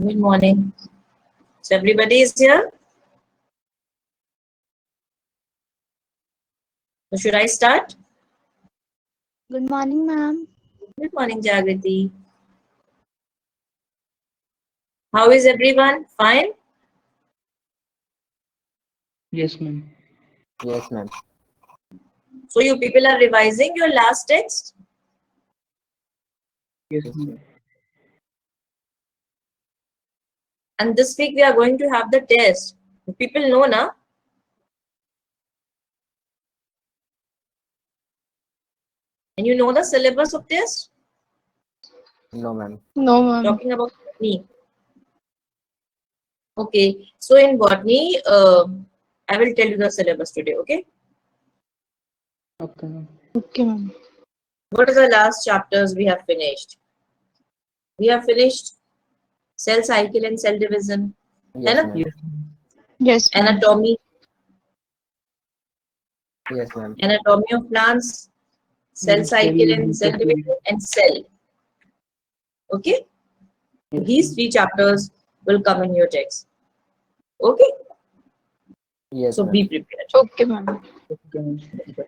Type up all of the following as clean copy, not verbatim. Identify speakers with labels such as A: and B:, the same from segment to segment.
A: Good morning. So everybody is here. So should I start?
B: Good morning, ma'am.
A: Good morning, Jagriti. How is everyone? Fine?
C: Yes, ma'am.
D: Yes, ma'am.
A: So you people are revising your last text?
C: Yes,
D: Yes,
C: ma'am.
D: ma'am.
A: And this week we are going to have the test. People know, na? And you know the syllabus of test?
D: No, ma'am.
B: No, ma'am.
A: Talking about botany. Okay. So in botany, I will tell you the syllabus today, okay?
C: Okay, ma'am.
B: Okay, ma'am.
A: What are the last chapters we have finished? We have finished cell cycle and cell division,
D: Yes,
A: Anna?
D: ma'am.
C: Yes, ma'am.
B: Yes, ma'am.
A: anatomy
D: Yes, ma'am.
A: anatomy of plants, cell
C: And
A: cycle and cell
C: cell
A: division, and cell. Okay,
C: Yes,
A: these
C: ma'am.
A: three chapters will come in your text. Okay,
D: Yes,
A: so
D: ma'am.
A: be prepared.
B: Okay, ma'am.
C: Okay, ma'am.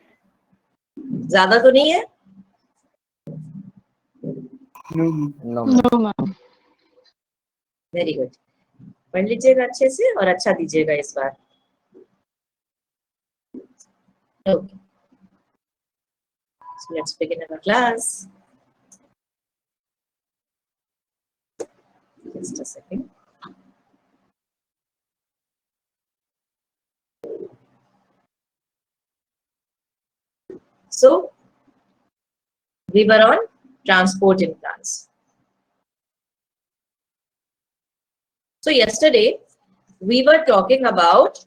A: ज्यादा तो नहीं है?
C: No, ma'am.
D: No, ma'am.
B: No, ma'am.
A: Very good. पढ़ लीजिएगा अच्छे से और अच्छा दीजिएगा इस बार. Okay, so let's begin our class. Just a second. So we were on transport in plants. So yesterday we were talking about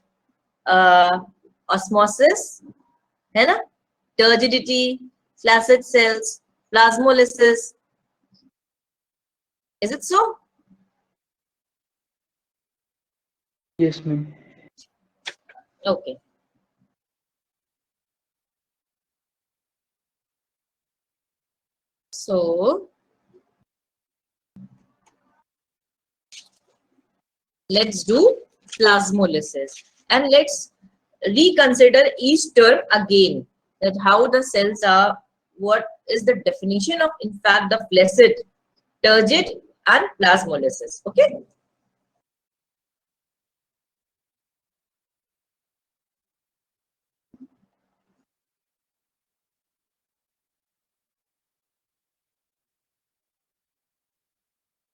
A: osmosis, है ना? Turgidity, flaccid cells, plasmolysis. Is it so?
C: Yes, ma'am.
A: Okay. So let's do plasmolysis and let's reconsider each term again, that how the cells are, what is the definition of in fact the flaccid, turgid and plasmolysis. Okay.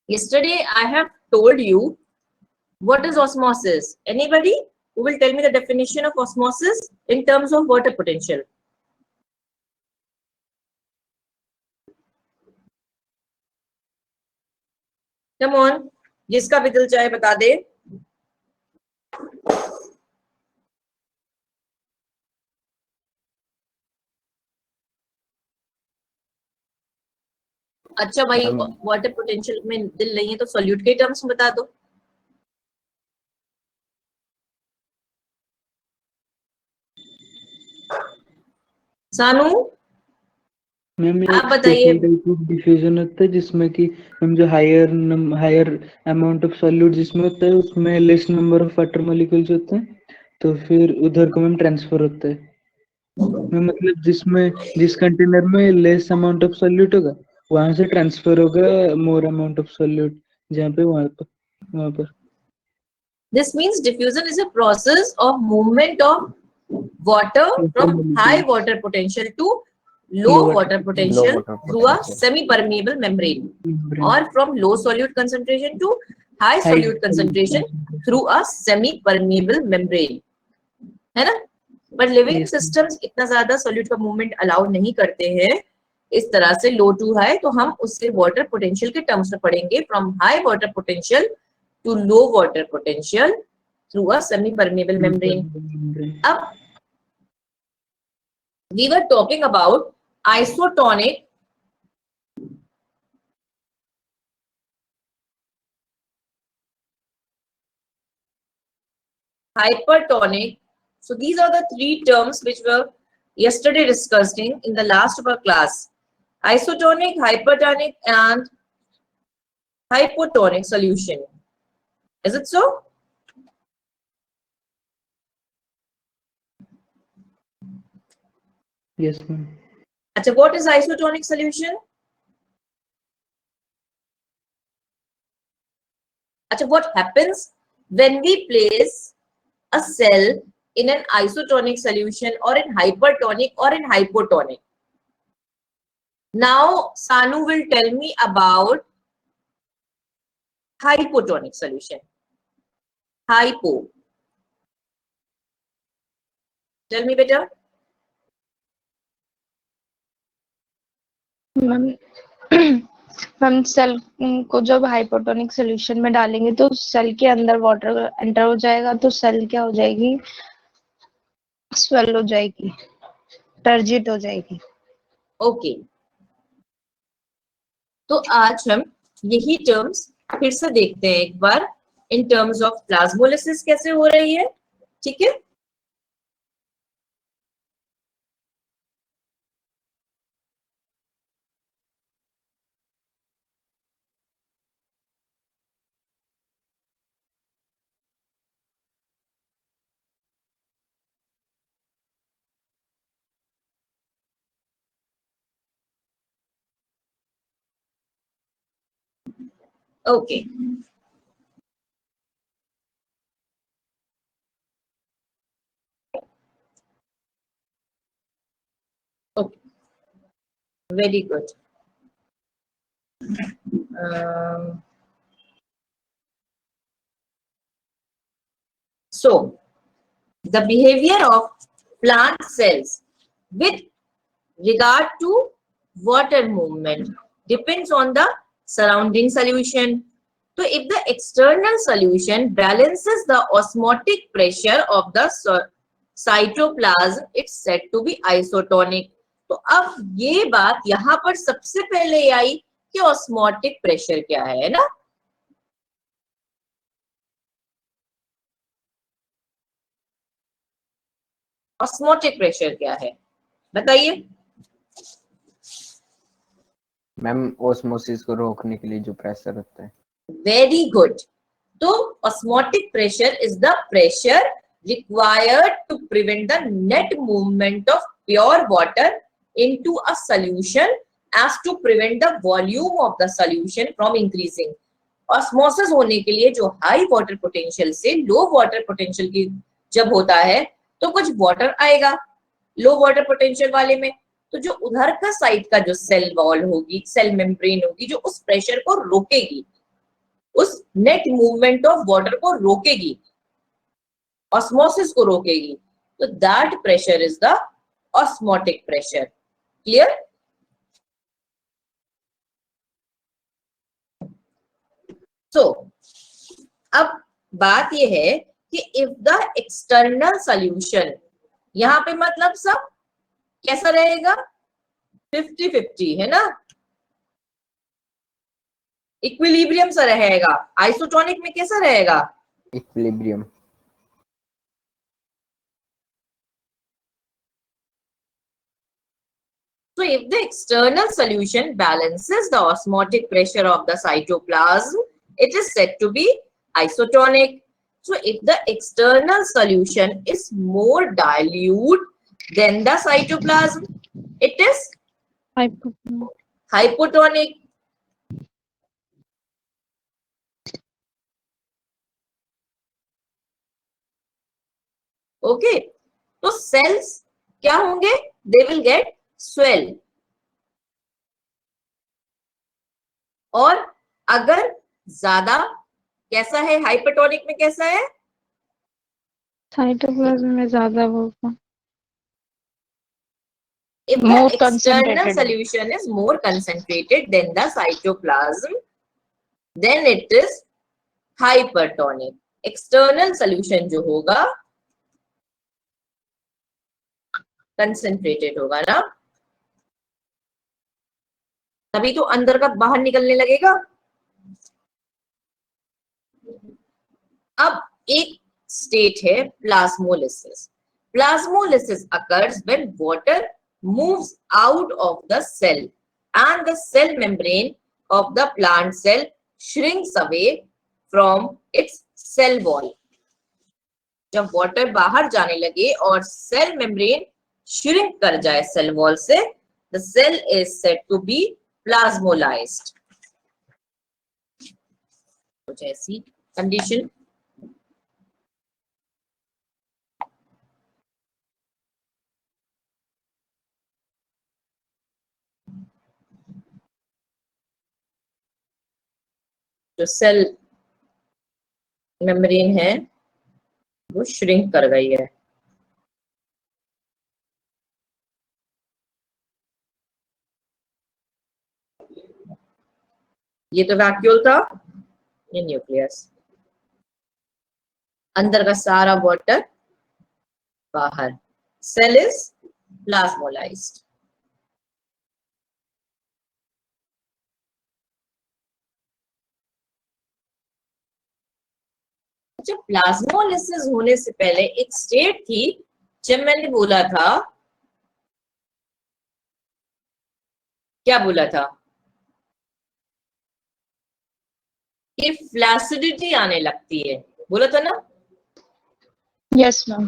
A: Yesterday I have told you what is osmosis. Anybody who will tell me the definition of osmosis in terms of water potential? Come on, जिसका भी दिल चाहे बता दे. अच्छा भाई, water potential में दिल नहीं है तो सॉल्यूट के टर्म्स में बता दो. सानू,
C: मैम ये
A: आप
C: एक
A: बताइए.
C: स्पेशल टाइप ऑफ डिफ्यूजन होता है जिसमें कि हम जो हायर अमाउंट ऑफ सॉल्यूट जिसमें होता है उसमें less number of water molecules होते हैं, तो फिर उधर को मैम ट्रांसफर होता है. मैम मतलब जिस कंटेनर में लेस अमाउंट ऑफ सॉल्यूट होगा वहां से ट्रांसफर होगा मोर अमाउंट ऑफ सॉल्यूट जहाँ पे वहां पर.
A: This means diffusion is a process of movement of water from high water potential to low water potential through a semi-permeable membrane, or from low solute concentration to high solute concentration through a semi-permeable membrane. है ना? But living systems इतना ज्यादा solute का movement allow नहीं करते हैं. इस तरह से low to high, तो हम उससे water potential के terms में पढ़ेंगे, from high water potential to low water potential through a semi-permeable membrane. अब we were talking about isotonic hypertonic. So these are the three terms which were yesterday discussing in the last of our class. Isotonic, hypertonic and hypotonic solution. Is it so?
C: Yes, ma'am.
A: Achha, what is isotonic solution? Achha, what happens when we place a cell in an isotonic solution or in hypertonic or in hypotonic? Now, Sanu will tell me about hypotonic solution. Hypo. Tell me better.
B: Ma'am ma'am cell को जब hypotonic solution में डालेंगे तो cell के अंदर water enter हो जाएगा, तो सेल क्या हो जाएगी, स्वेल हो जाएगी, टर्जिट हो जाएगी.
A: ओके, तो आज हम यही टर्म्स फिर से देखते हैं एक बार इन टर्म्स ऑफ प्लाज्मोलिसिस कैसे हो रही है. ठीक है. Okay. Okay. Very good. So, the behavior of plant cells with regard to water movement depends on the surrounding solution. So, if the external solution balances the osmotic pressure of the cytoplasm, it's said to be isotonic. तो अब ये बात यहाँ पर सबसे पहले आई कि osmotic pressure क्या है ना. ऑस्मोटिक प्रेशर क्या है बताइए.
D: मैम ओस्मोसिस को रोकने के लिए जो प्रेशर होता है.
A: Very good. तो osmotic pressure is the pressure required to prevent the net movement of pure water into a solution as to prevent the volume of the solution from increasing. Osmosis होने के लिए जो high water potential से लो water potential की जब होता है तो कुछ वाटर आएगा लो वाटर पोटेंशियल वाले में, तो जो उधर का साइड का जो सेल वॉल होगी, सेल मेम्ब्रेन होगी, जो उस प्रेशर को रोकेगी, उस नेट मूवमेंट ऑफ वाटर को रोकेगी, ऑस्मोसिस को रोकेगी, तो that pressure is the osmotic pressure. Clear. So अब बात ये है कि इफ द एक्सटर्नल सॉल्यूशन, यहां पे मतलब सब कैसा रहेगा, 50-50 है ना, इक्विलिब्रियम सा रहेगा. आइसोटोनिक में कैसा रहेगा,
D: equilibrium.
A: So if the external solution balances the osmotic pressure of the cytoplasm, it is said to be isotonic. So if the external solution is more dilute than the cytoplasm, it is hypotonic. Okay, तो cells क्या होंगे, they will get swell. और अगर ज्यादा कैसा है, hypertonic में कैसा है,
B: साइटोप्लाज्म में ज्यादा होगा.
A: if the
B: More
A: external
B: concentrated.
A: solution is more concentrated than the cytoplasm, then it is hypertonic. External solution जो होगा concentrated होगा ना, तभी तो अंदर का बाहर निकलने लगेगा. अब एक स्टेट है plasmolysis. Plasmolysis occurs when water moves out of the cell and the cell membrane of the plant cell shrinks away from its cell wall, जब वाटर बाहर जाने लगे और सेल मेम्ब्रेन श्रिंक कर जाए सेल वॉल से, the cell is said to be plasmolysed. कुछ ऐसी कंडीशन। जो सेल मेम्ब्रेन है वो श्रिंक कर गई है। ये तो वैक्यूल था, ये न्यूक्लियस, अंदर का सारा वाटर बाहर, सेल इज प्लाज्मोलाइज्ड। जब प्लाज्मोलाइसिस होने से पहले एक स्टेट थी, जब मैंने बोला था, क्या बोला था कि फ्लैसिडिटी आने लगती है, बोला था ना।
B: Yes, ma'am.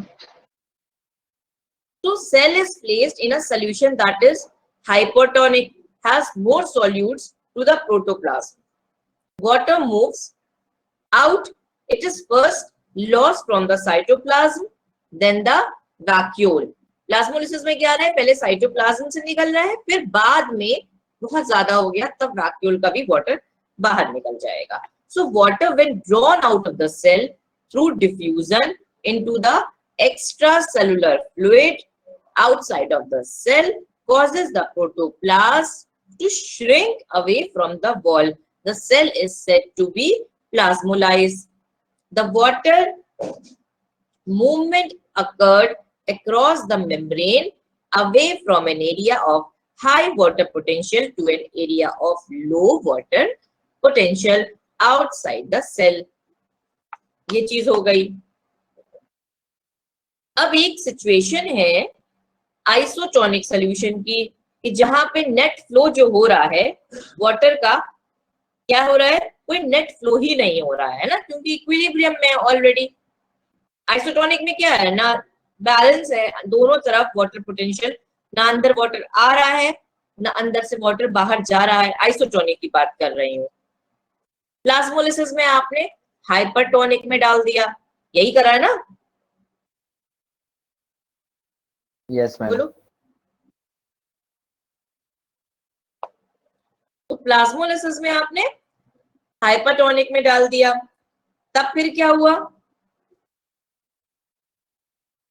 A: So cell is placed in a solution that is hypertonic, has more solutes to the protoplasm. Water moves out. It is first lost from the cytoplasm, then the vacuole. Plasmolysis में क्या रहा है, पहले cytoplasm से निकल रहा है, फिर बाद में बहुत ज्यादा हो गया तब वैक्यूल का भी वाटर बाहर निकल जाएगा। So water when drawn out of the cell through diffusion into the extracellular fluid outside of the cell causes the protoplasm to shrink away from the wall. The cell is said to be plasmolized. The water movement occurred across the membrane away from an area of high water potential to an area of low water potential outside the cell. ये चीज हो गई। अब एक situation है isotonic solution की, कि जहां पे नेट फ्लो जो हो रहा है वाटर का, क्या हो रहा है, कोई नेट फ्लो ही नहीं हो रहा है ना, क्योंकि इक्विलिब्रियम में ऑलरेडी। आइसोटोनिक में क्या है ना, बैलेंस है, दोनों तरफ वाटर पोटेंशियल, ना अंदर वाटर आ रहा है ना अंदर से वाटर बाहर जा रहा है। आइसोटोनिक की बात कर रही हूँ। प्लाज्मोलिसिस में आपने हाइपरटोनिक में डाल दिया, यही करा है ना।
D: Yes ma'am.
A: बोलो। तो प्लाज्मोलिसिस में आपने हाइपरटोनिक में डाल दिया, तब फिर क्या हुआ,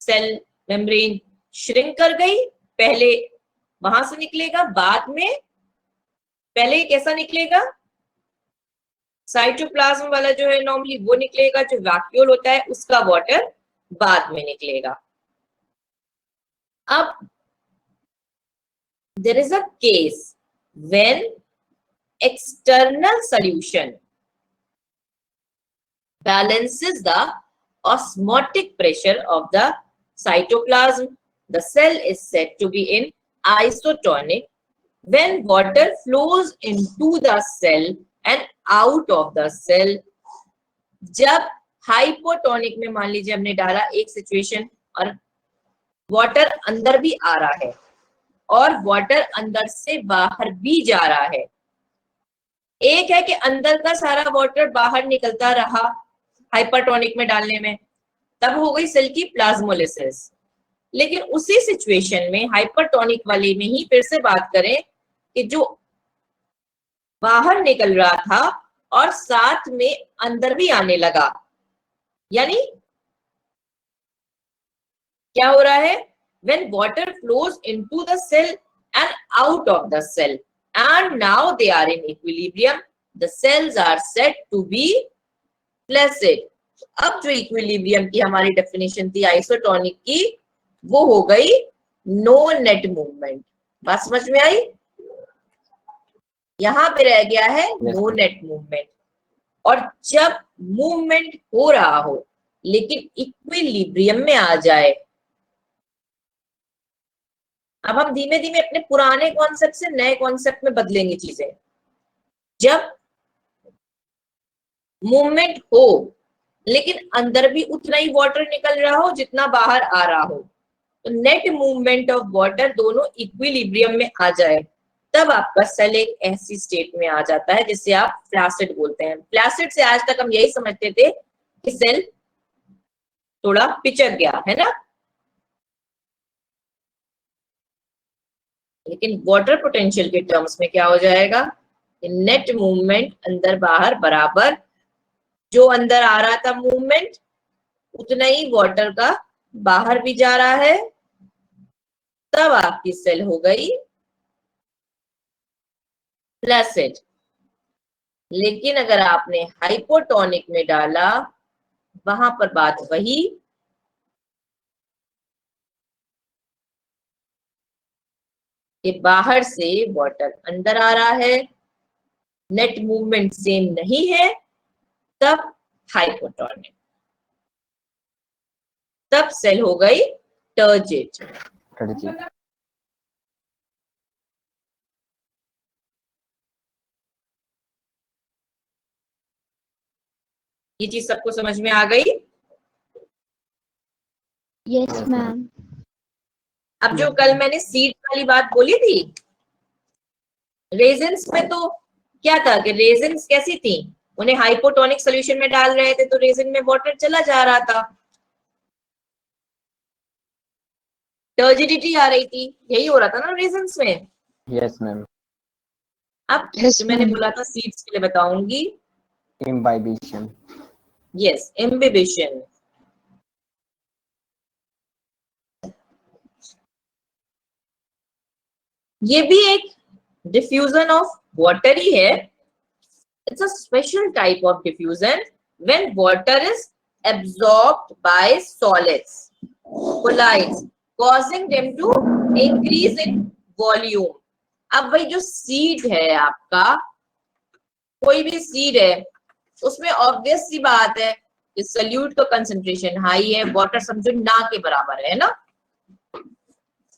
A: सेल मेम्ब्रेन श्रिंक कर गई। पहले वहां से निकलेगा, बाद में, पहले कैसा निकलेगा, साइटोप्लाज्म वाला जो है नॉर्मली वो निकलेगा, जो वैक्यूल होता है उसका वाटर बाद में निकलेगा। अब there is a case when external solution balances the osmotic pressure of the cytoplasm. The cell is said to be in isotonic. When water flows into the cell and out of the cell, जब hypotonic में मान लीजिए हमने डाला एक situation और water अंदर भी आ रहा है और वाटर अंदर से बाहर भी जा रहा है। एक है कि अंदर का सारा वाटर बाहर निकलता रहा हाइपरटोनिक में डालने में, तब हो गई सेल की प्लाज्मोलिसिस। लेकिन उसी सिचुएशन में हाइपरटोनिक वाले में ही फिर से बात करें कि जो बाहर निकल रहा था और साथ में अंदर भी आने लगा, यानी क्या हो रहा है, when water flows into the cell and out of the cell and now they are in equilibrium, the cells are said to be flaccid. अब जो इक्विलिब्रियम की हमारी डेफिनेशन थी आइसोटोनिक की, वो हो गई नो नेट मूवमेंट। बात समझ में आई? यहां पे रह गया है नो नेट मूवमेंट। और जब मूवमेंट हो रहा हो लेकिन इक्विलिब्रियम में आ जाए, अब हम धीमे धीमे अपने पुराने कॉन्सेप्ट से नए कॉन्सेप्ट में बदलेंगे चीजें। जब मूवमेंट हो लेकिन अंदर भी उतना ही वाटर निकल रहा हो जितना बाहर आ रहा हो, तो नेट मूवमेंट ऑफ वाटर दोनों इक्विलिब्रियम में आ जाए, तब आपका सेल एक ऐसी स्टेट में आ जाता है जिसे आप फ्लैसिड बोलते हैं। फ्लैसिड से आज तक हम यही समझते थे कि सेल थोड़ा पिचक गया है ना, लेकिन वाटर पोटेंशियल के टर्म्स में क्या हो जाएगा, नेट मूवमेंट अंदर बाहर बराबर, जो अंदर आ रहा था मूवमेंट उतना ही वाटर का बाहर भी जा रहा है, तब आपकी सेल हो गई फ्लैसिड। लेकिन अगर आपने हाइपोटोनिक में डाला, वहां पर बात वही, कि बाहर से वाटर अंदर आ रहा है, नेट मूवमेंट सेम नहीं है, तब हाइपोटोनिक, तब सेल हो गई टर्जिट।
D: टर्जिट।
A: ये चीज सबको समझ में आ गई?
B: Yes ma'am.
A: अब जो कल मैंने सीड वाली बात बोली थी, रेजन्स में तो क्या था कि रेजन्स कैसी थी, उन्हें हाइपोटोनिक सोल्यूशन में डाल रहे थे तो रेजन में वाटर चला जा रहा था, टर्जिडिटी आ रही थी, यही हो रहा था ना रेजन्स में।
D: Yes ma'am.
A: अब
B: Yes,
A: जो मैंने
B: ma'am.
A: बोला था सीड्स के लिए बताऊंगी,
D: इम्बाइबिशन।
A: Yes, imbibition. ये भी एक डिफ्यूजन ऑफ वाटर ही है। It's a special type of diffusion when water is absorbed by solids, collides, causing them to increase in volume. अब वही जो सीड है आपका, कोई भी सीड है, उसमें ऑब्वियस सी बात है कि सल्यूट का कंसंट्रेशन हाई है, वाटर समझो ना के बराबर है ना,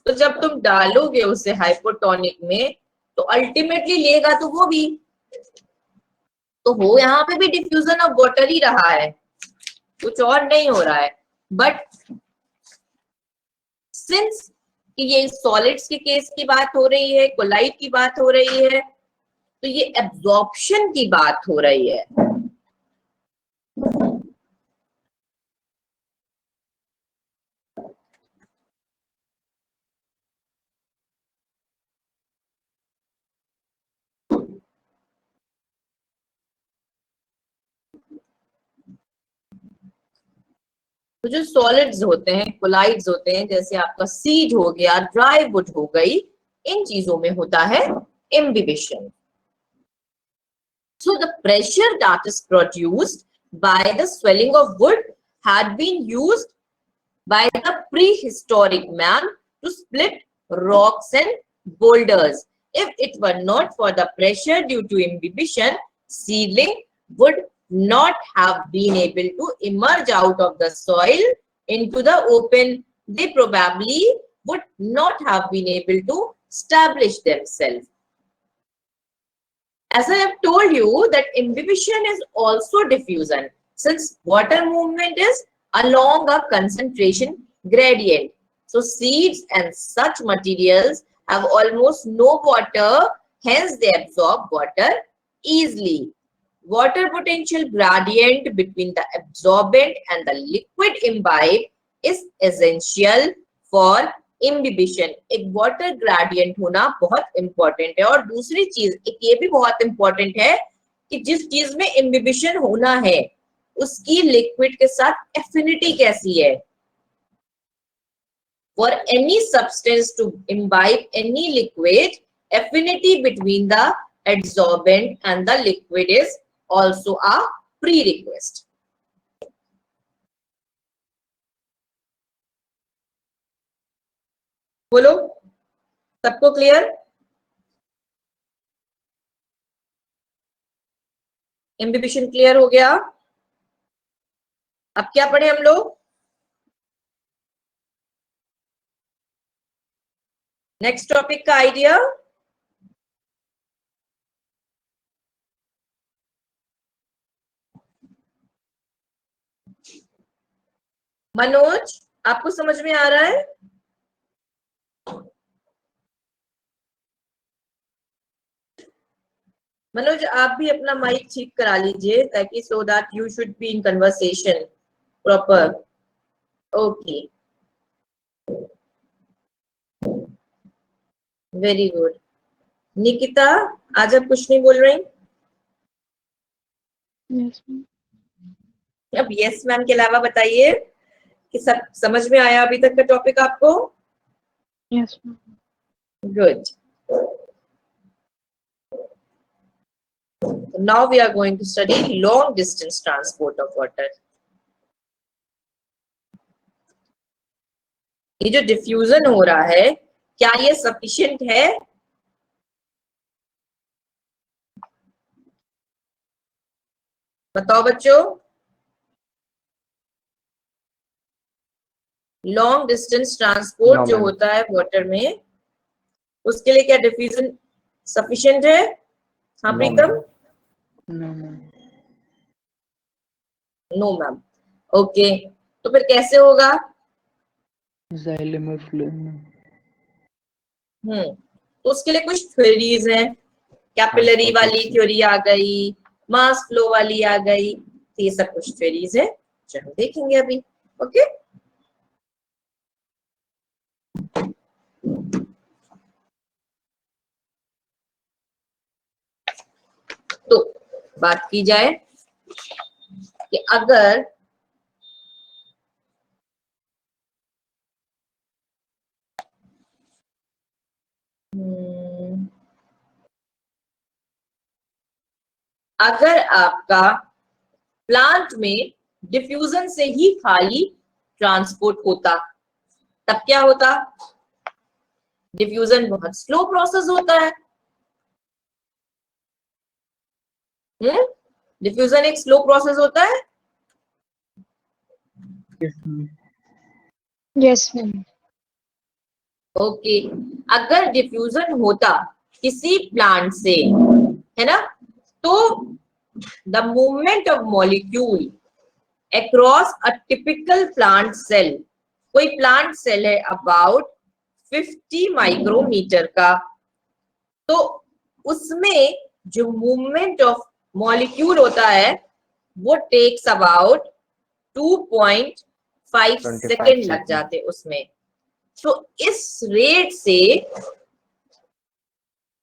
A: तो जब तुम डालोगे उसे हाइपोटोनिक में तो अल्टीमेटली लेगा तो वो भी, तो हो यहाँ पे भी डिफ्यूजन ऑफ वाटर ही रहा है, कुछ और नहीं हो रहा है। बट सिंस कि ये सॉलिड्स के केस की बात हो रही है, कोलाइड की बात हो रही है, तो ये एब्जॉर्प्शन की बात हो रही है। तो जो सॉलिड्स होते हैं, कोलाइड्स होते हैं, जैसे आपका सीड हो गया, ड्राई वुड हो गई, इन चीजों में होता है imbibition. So the pressure that is produced by the swelling of wood had been used by the prehistoric man to split rocks and boulders. If it were not for the pressure due to imbibition, seedling would not have been able to emerge out of the soil into the open. They probably would not have been able to establish themselves. As I have told you that imbibition is also diffusion, since water movement is along a concentration gradient. So seeds and such materials have almost no water, hence they absorb water easily. Water potential gradient between the absorbent and the liquid imbibe is essential for imbibition. एक water gradient होना बहुत important है, और दूसरी चीज एक ये भी बहुत इंपॉर्टेंट है कि जिस चीज में इम्बिबिशन होना है उसकी लिक्विड के साथ एफिनिटी कैसी है। For any substance to imbibe any liquid, affinity between the adsorbent and the liquid is also a prerequisite. बोलो, सबको क्लियर? इम्बिबिशन क्लियर हो गया? अब क्या पढ़े हम लोग? नेक्स्ट टॉपिक का आइडिया। मनोज, आपको समझ में आ रहा है? मनोज, आप भी अपना माइक ठीक करा लीजिए ताकि so that you should be in conversation proper. Okay, very good. Nikita, आज आप कुछ नहीं बोल रही?
B: Yes, ma'am.
A: अब यस मैम के अलावा बताइए कि सब समझ में आया अभी तक का टॉपिक आपको?
B: Yes, ma'am.
A: Good. Now we are going to study long distance transport of water. ये जो डिफ्यूजन हो रहा है, क्या ये सफिशिएंट है? बताओ बच्चों. लॉन्ग डिस्टेंस ट्रांसपोर्ट
D: No,
A: जो
D: ma'am.
A: होता है वाटर में, उसके लिए क्या डिफ्यूजन सफिशिएंट है? हाँ
D: No,
A: Pritam?
D: ma'am.
C: No, no.
A: No ma'am. Okay, तो फिर कैसे होगा?
C: Xylem और phloem.
A: तो उसके लिए कुछ थ्योरीज हैं. कैपिलरी वाली
D: Transportation.
A: थ्योरी आ गई, मास फ्लो वाली आ गई, तो ये सब कुछ थ्योरीज है जो हम देखेंगे अभी. ओके, तो बात की जाए कि अगर अगर आपका प्लांट में डिफ्यूजन से ही खाली ट्रांसपोर्ट होता, तब क्या होता? डिफ्यूजन बहुत स्लो प्रोसेस होता है. डिफ्यूजन एक स्लो प्रोसेस होता है.
C: Yes, ma'am.
B: Yes, ma'am.
A: Okay, अगर डिफ्यूजन होता किसी प्लांट से, है ना, तो the movement of molecule across a typical plant cell, कोई प्लांट सेल है अबाउट 50 माइक्रोमीटर का, तो उसमें जो मूवमेंट ऑफ मॉलिक्यूल होता है वो टेक्स अबाउट 2.5
D: 25
A: सेकेंड लग
D: seconds.
A: जाते उसमें. तो इस रेट से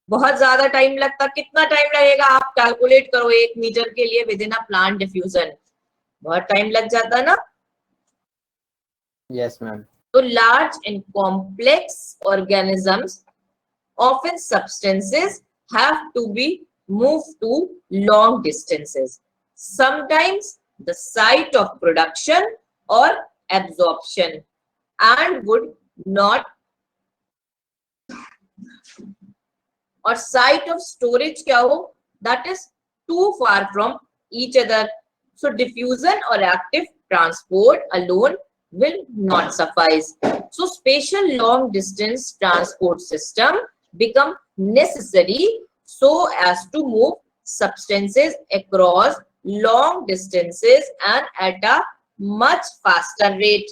A: बहुत ज्यादा टाइम लगता. कितना टाइम लगेगा आप कैलकुलेट करो 1 मीटर के लिए with in a plant diffusion. बहुत टाइम लग जाता ना.
D: Yes, ma'am.
A: तो large and complex organisms, often substances, have to be moved to long distances, sometimes the site of production or absorption, and would not, or site of storage क्या हो, that is too far from each other. So diffusion or active transport alone will not suffice. So spatial long distance transport system become necessary so as to move substances across long distances and at a much faster rate.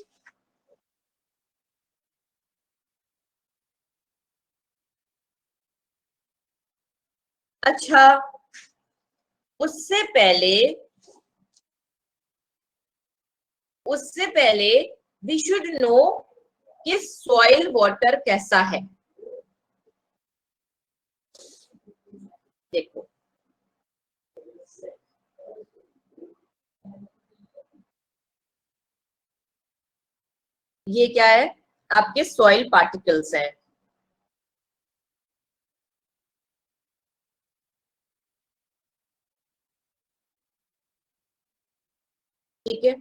A: अच्छा, उससे पहले we should know कि soil water कैसा है. देखो, ये क्या है? आपके सॉइल पार्टिकल्स हैं. ठीक है,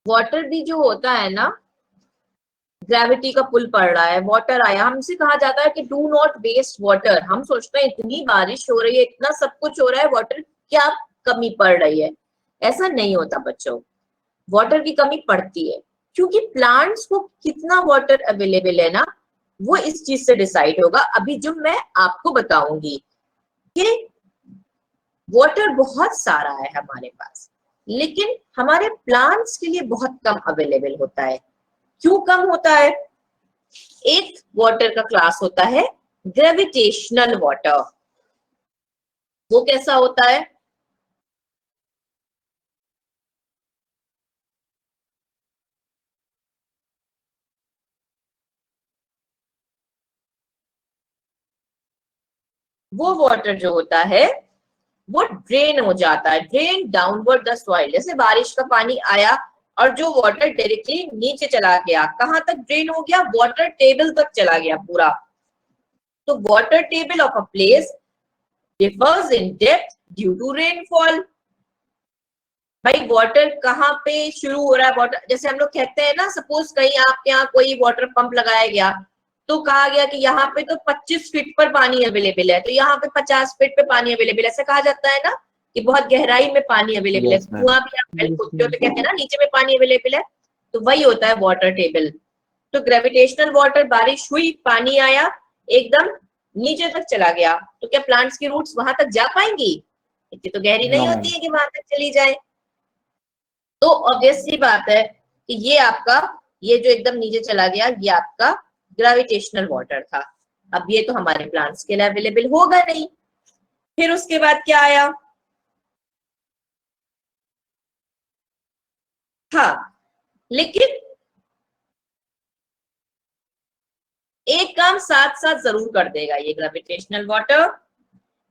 A: वाटर भी जो होता है ना, ग्रेविटी का पुल पड़ रहा है, वाटर आया, हमसे कहा जाता है कि डू नॉट वेस्ट वाटर। हम सोचते हैं इतनी बारिश हो रही है, इतना सब कुछ हो रहा है, वाटर क्या कमी पड़ रही है। ऐसा नहीं होता बच्चों, वाटर की कमी पड़ती है, क्योंकि प्लांट्स को कितना वाटर अवेलेबल है ना, वो इस चीज से डिसाइड होगा। अभी जो मैं आपको बताऊंगी कि वाटर बहुत सारा है हमारे पास, लेकिन हमारे प्लांट्स के लिए बहुत कम अवेलेबल होता है। क्यों कम होता है? एक वाटर का क्लास होता है ग्रेविटेशनल वाटर। वो कैसा होता है? वो वाटर जो होता है वो ड्रेन हो जाता है, ड्रेन डाउनवर्ड द सॉइल। जैसे बारिश का पानी आया और जो वाटर डायरेक्टली नीचे चला गया, कहां तक ड्रेन हो गया? वाटर टेबल तक चला गया पूरा। तो water table of a place differs in depth due to rainfall. भाई वाटर कहाँ पे शुरू हो रहा है? वाटर, जैसे हम लोग कहते हैं ना, सपोज कहीं आपके यहाँ कोई वाटर पंप लगाया गया, तो कहा गया कि यहाँ पे तो 25 फीट पर पानी अवेलेबल है, तो यहाँ पे 50 फीट पे पानी अवेलेबल है। ऐसा कहा जाता है ना कि बहुत गहराई में पानी अवेलेबल है।
D: Yes ma'am.
A: कुआं भी आप खोदते हो तो कहते हैं ना नीचे में पानी अवेलेबल है, तो वही होता है वाटर टेबल। तो ग्रेविटेशनल वाटर, बारिश हुई, पानी आया, एकदम नीचे तक चला गया, तो क्या प्लांट्स की रूट्स वहां तक जा पाएंगी? इतनी तो गहरी
D: नो
A: नहीं
D: मैम।
A: होती है कि वहां तक चली जाए। तो ऑब्वियस सी बात है कि ये आपका, ये जो एकदम नीचे चला गया, ये आपका ग्रेविटेशनल वाटर था। अब ये तो हमारे प्लांट्स के लिए अवेलेबल होगा नहीं। फिर उसके बाद क्या आया? हाँ, लेकिन एक काम साथ साथ जरूर कर देगा ये ग्रेविटेशनल वाटर,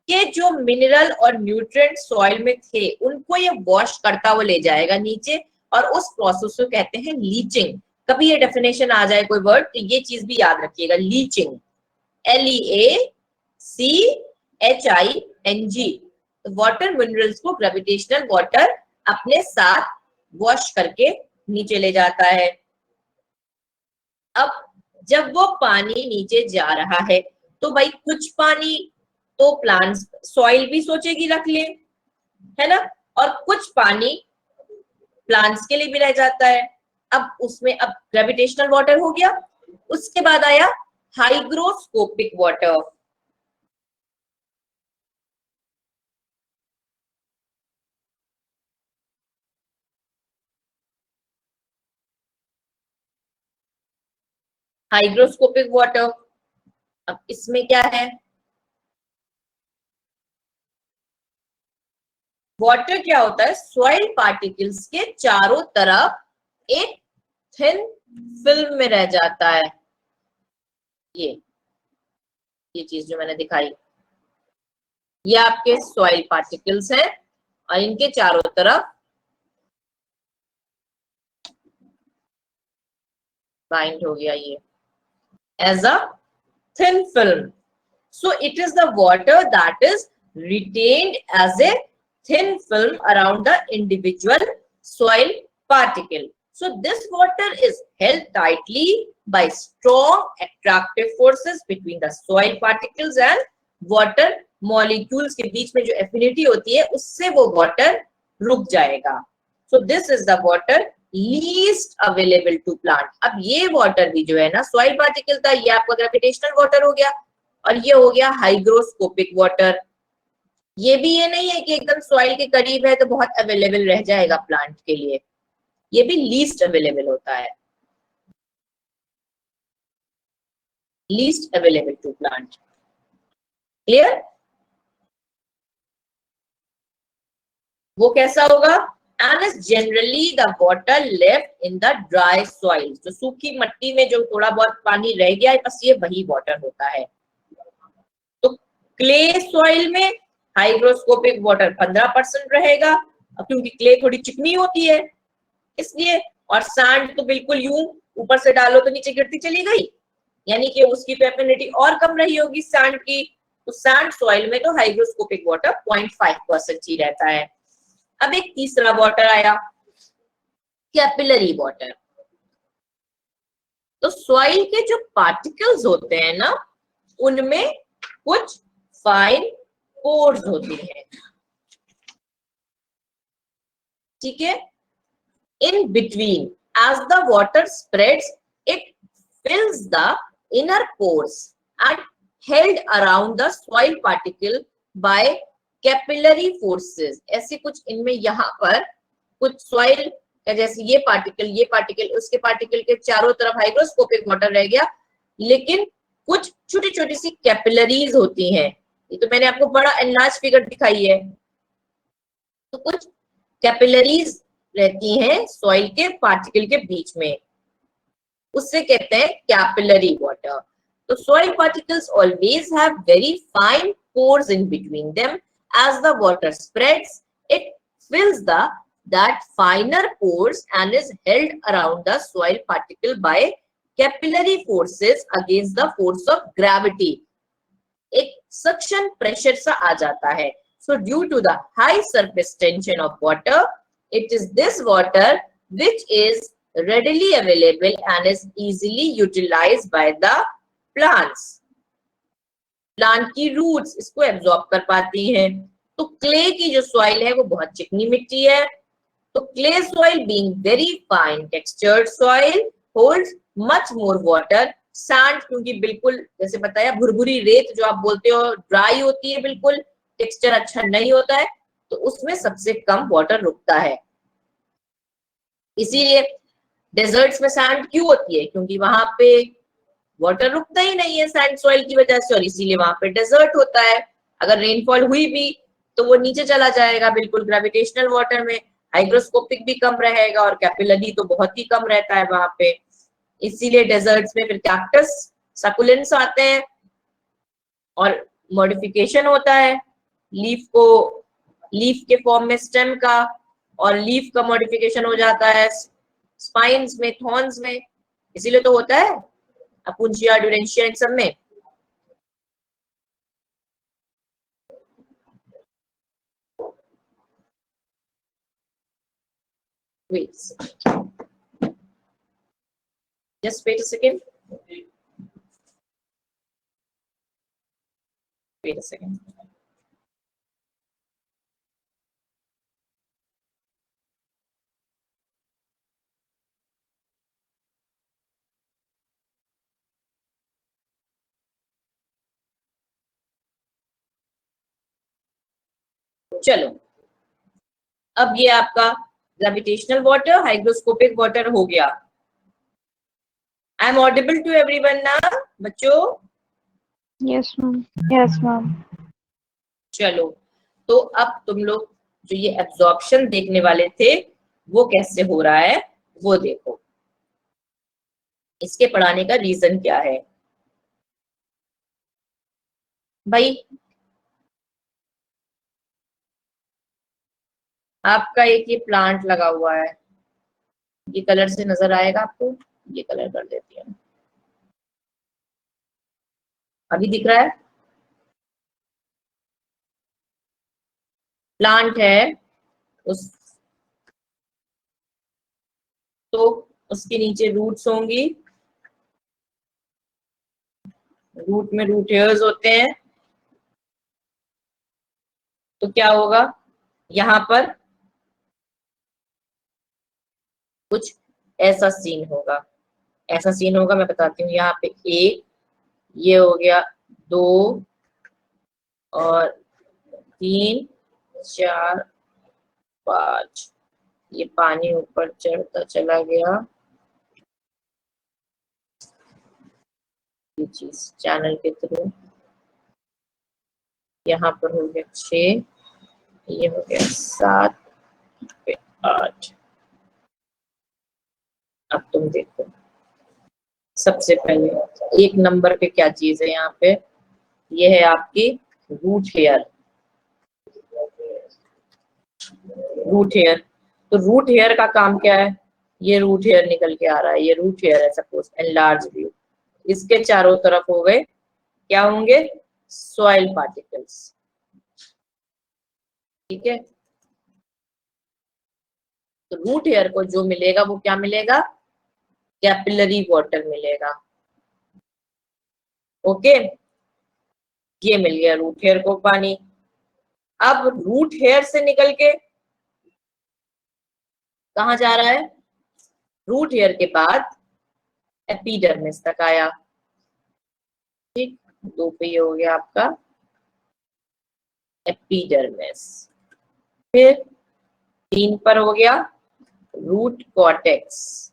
A: के जो मिनरल और न्यूट्रिएंट सॉइल में थे उनको ये वॉश करता हुआ ले जाएगा नीचे, और उस प्रोसेस को कहते हैं लीचिंग। कभी ये डेफिनेशन आ जाए कोई वर्ड तो ये चीज भी याद रखिएगा, लीचिंग, LEACHING। वाटर मिनरल्स को ग्रेविटेशनल वाटर अपने साथ वॉश करके नीचे ले जाता है। अब जब वो पानी नीचे जा रहा है, तो भाई कुछ पानी तो प्लांट्स, सॉइल भी सोचेगी रख ले, है ना, और कुछ पानी प्लांट्स के लिए भी रह जाता है। अब उसमें अब ग्रेविटेशनल वाटर हो गया। उसके बाद आया हाइग्रोस्कोपिक वाटर। हाइग्रोस्कोपिक वाटर, अब इसमें क्या है? वाटर क्या होता है? सॉइल पार्टिकल्स के चारों तरफ एक थिन फिल्म में रह जाता है। ये चीज जो मैंने दिखाई, ये आपके सॉइल पार्टिकल्स हैं और इनके चारों तरफ बाइंड हो गया ये as a thin film. So it is the water that is retained as a thin film around the individual soil particle. So this water is held tightly by strong attractive forces between the soil particles and water molecules के बीच में जो affinity होती है उससे वो water रुक जाएगा। So this is the water least available to plant. अब ये वाटर भी जो है ना, सॉइल पार्टिकल था, ये आपका ग्रेविटेशनल वाटर हो गया, और ये हो गया हाइग्रोस्कोपिक वाटर। ये भी ये नहीं है कि एकदम सॉइल के करीब है तो बहुत अवेलेबल रह जाएगा प्लांट के लिए, ये भी लीस्ट अवेलेबल होता है, least available to plant. Clear? वो कैसा होगा? and is generally the water left in the dry soil। जो सूखी मिट्टी में जो थोड़ा बहुत पानी रह गया है, बस ये वही वाटर होता है। तो क्ले सॉइल में हाइग्रोस्कोपिक वाटर 15% रहेगा, क्योंकि क्ले थोड़ी चिकनी होती है इसलिए, और सैंड तो बिल्कुल यूं ऊपर से डालो तो नीचे गिरती चली गई, यानी कि उसकी तो एफिनिटी और कम रही होगी सैंड की। तो सैंड सॉइल में तो हाइग्रोस्कोपिक वाटर 0.5% ही रहता है। अब एक तीसरा वाटर आया कैपिलरी वाटर। तो सॉइल के जो पार्टिकल्स होते हैं ना, उनमें कुछ फाइन पोर्स होती हैं, ठीक है। In between, as the water spreads, it fills the inner pores and held around the soil particle by capillary forces। ऐसे कुछ इनमें यहाँ पर कुछ सॉइल का, जैसे ये पार्टिकल उसके पार्टिकल के चारों तरफ हाइग्रोस्कोपिक वाटर रह गया, लेकिन कुछ छोटी छोटी सी कैपिलरीज होती हैं। ये तो मैंने आपको बड़ा एनलार्ज फिगर दिखाई है। तो कुछ कैपिलरीज रहती हैं सॉइल के पार्टिकल के बीच में, उससे कहते हैं कैपिलरी वाटर। तो soil particles always have very fine pores in between them. As the water spreads, it fills that finer pores and is held around the soil particle by capillary forces against the force of gravity। एक suction pressure सा आ जाता है। So due to the high surface tension of water, it is this water which is readily available and is easily utilized by the plants। Plant की roots इसको absorb कर पाती हैं। तो क्ले की जो सॉइल है वो बहुत चिकनी मिट्टी है। तो clay soil being very fine textured soil holds much more water. Sand क्योंकि बिल्कुल जैसे बताया भुरभुरी रेत जो आप बोलते हो ड्राई होती है, बिल्कुल टेक्सचर अच्छा नहीं होता है, तो उसमें सबसे कम वाटर रुकता है। इसीलिए डेजर्ट्स में सैंड क्यों होती है, क्योंकि वहां पे वाटर रुकता ही नहीं है सैंड सॉइल की वजह से, और इसीलिए वहां पे डेजर्ट होता है। अगर रेनफॉल हुई भी तो वो नीचे चला जाएगा बिल्कुल ग्रेविटेशनल वाटर में, हाइग्रोस्कोपिक भी कम रहेगा और कैपिलरी तो बहुत ही कम रहता है वहां पे। इसीलिए डेजर्ट्स में फिर कैक्टस सकुलेंट्स आते हैं और मॉडिफिकेशन होता है लीफ के फॉर्म में स्टेम का, और लीफ का मॉडिफिकेशन हो जाता है स्पाइन्स में, थॉर्न्स में। इसीलिए तो होता है अपुंजिया, ड्यूरेंशिया, इन सब में। Wait, just wait a second. Wait a second. चलो, अब ये आपका ग्रेविटेशनल वाटर, हाइग्रोस्कोपिक वाटर हो गया। I am audible to everyone ना बच्चों?
B: Yes ma'am, yes ma'am.
A: चलो, तो अब तुम लोग जो ये एब्जॉर्प्शन देखने वाले थे वो कैसे हो रहा है वो देखो। इसके पढ़ाने का रीजन क्या है भाई? आपका एक ये प्लांट लगा हुआ है, ये कलर से नजर आएगा आपको, ये कलर कर देती हूँ, अभी दिख रहा है? प्लांट है उस, तो उसके नीचे रूट्स होंगी, रूट में रूट हेयर्स होते हैं। तो क्या होगा यहाँ पर, कुछ ऐसा सीन होगा, ऐसा सीन होगा, मैं बताती हूँ। यहाँ पे एक, ये हो गया 2 और 3 4 5, ये पानी ऊपर चढ़ता चला गया, ये चीज चैनल के थ्रू, यहाँ पर हो गया 6, ये हो गया 7 पे 8। अब तुम देखो, सबसे पहले 1 नंबर पे क्या चीज है यहाँ पे, ये है आपकी रूट हेयर। रूट हेयर, तो रूट हेयर का काम क्या है? ये रूट हेयर निकल के आ रहा है, ये रूट हेयर है सपोज, एनलार्ज व्यू। इसके चारों तरफ हो गए, क्या होंगे? सॉइल पार्टिकल्स, ठीक है। तो रूट हेयर को जो मिलेगा वो क्या मिलेगा, कैपिलरी वाटर मिलेगा। ओके, ये मिल गया रूट हेयर को पानी। अब रूट हेयर से निकल के कहाँ जा रहा है, रूट हेयर के बाद एपिडर्मिस तक आया। ठीक, 2 पे ये हो गया आपका एपिडर्मिस। फिर 3 पर हो गया रूट कॉर्टेक्स।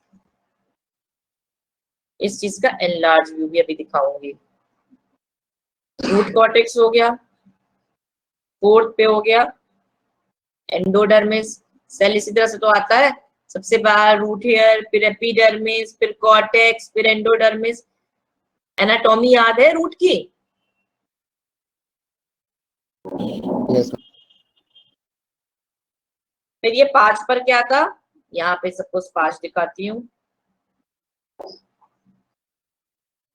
A: इस चीज का एनलार्ज व्यू भी अभी दिखाऊंगी। रूट कॉर्टेक्स हो गया, 4th पे हो गया एंडोडर्मिस। सेल इसी तरह से तो आता है, सबसे बाहर रूट हेयर, फिर एपिडर्मिस, फिर कॉर्टेक्स, फिर एंडोडर्मिस। एनाटॉमी याद है रूट की?
D: यस
A: फिर ये 5 पर क्या था, यहाँ पे सपोज 5 दिखाती हूँ।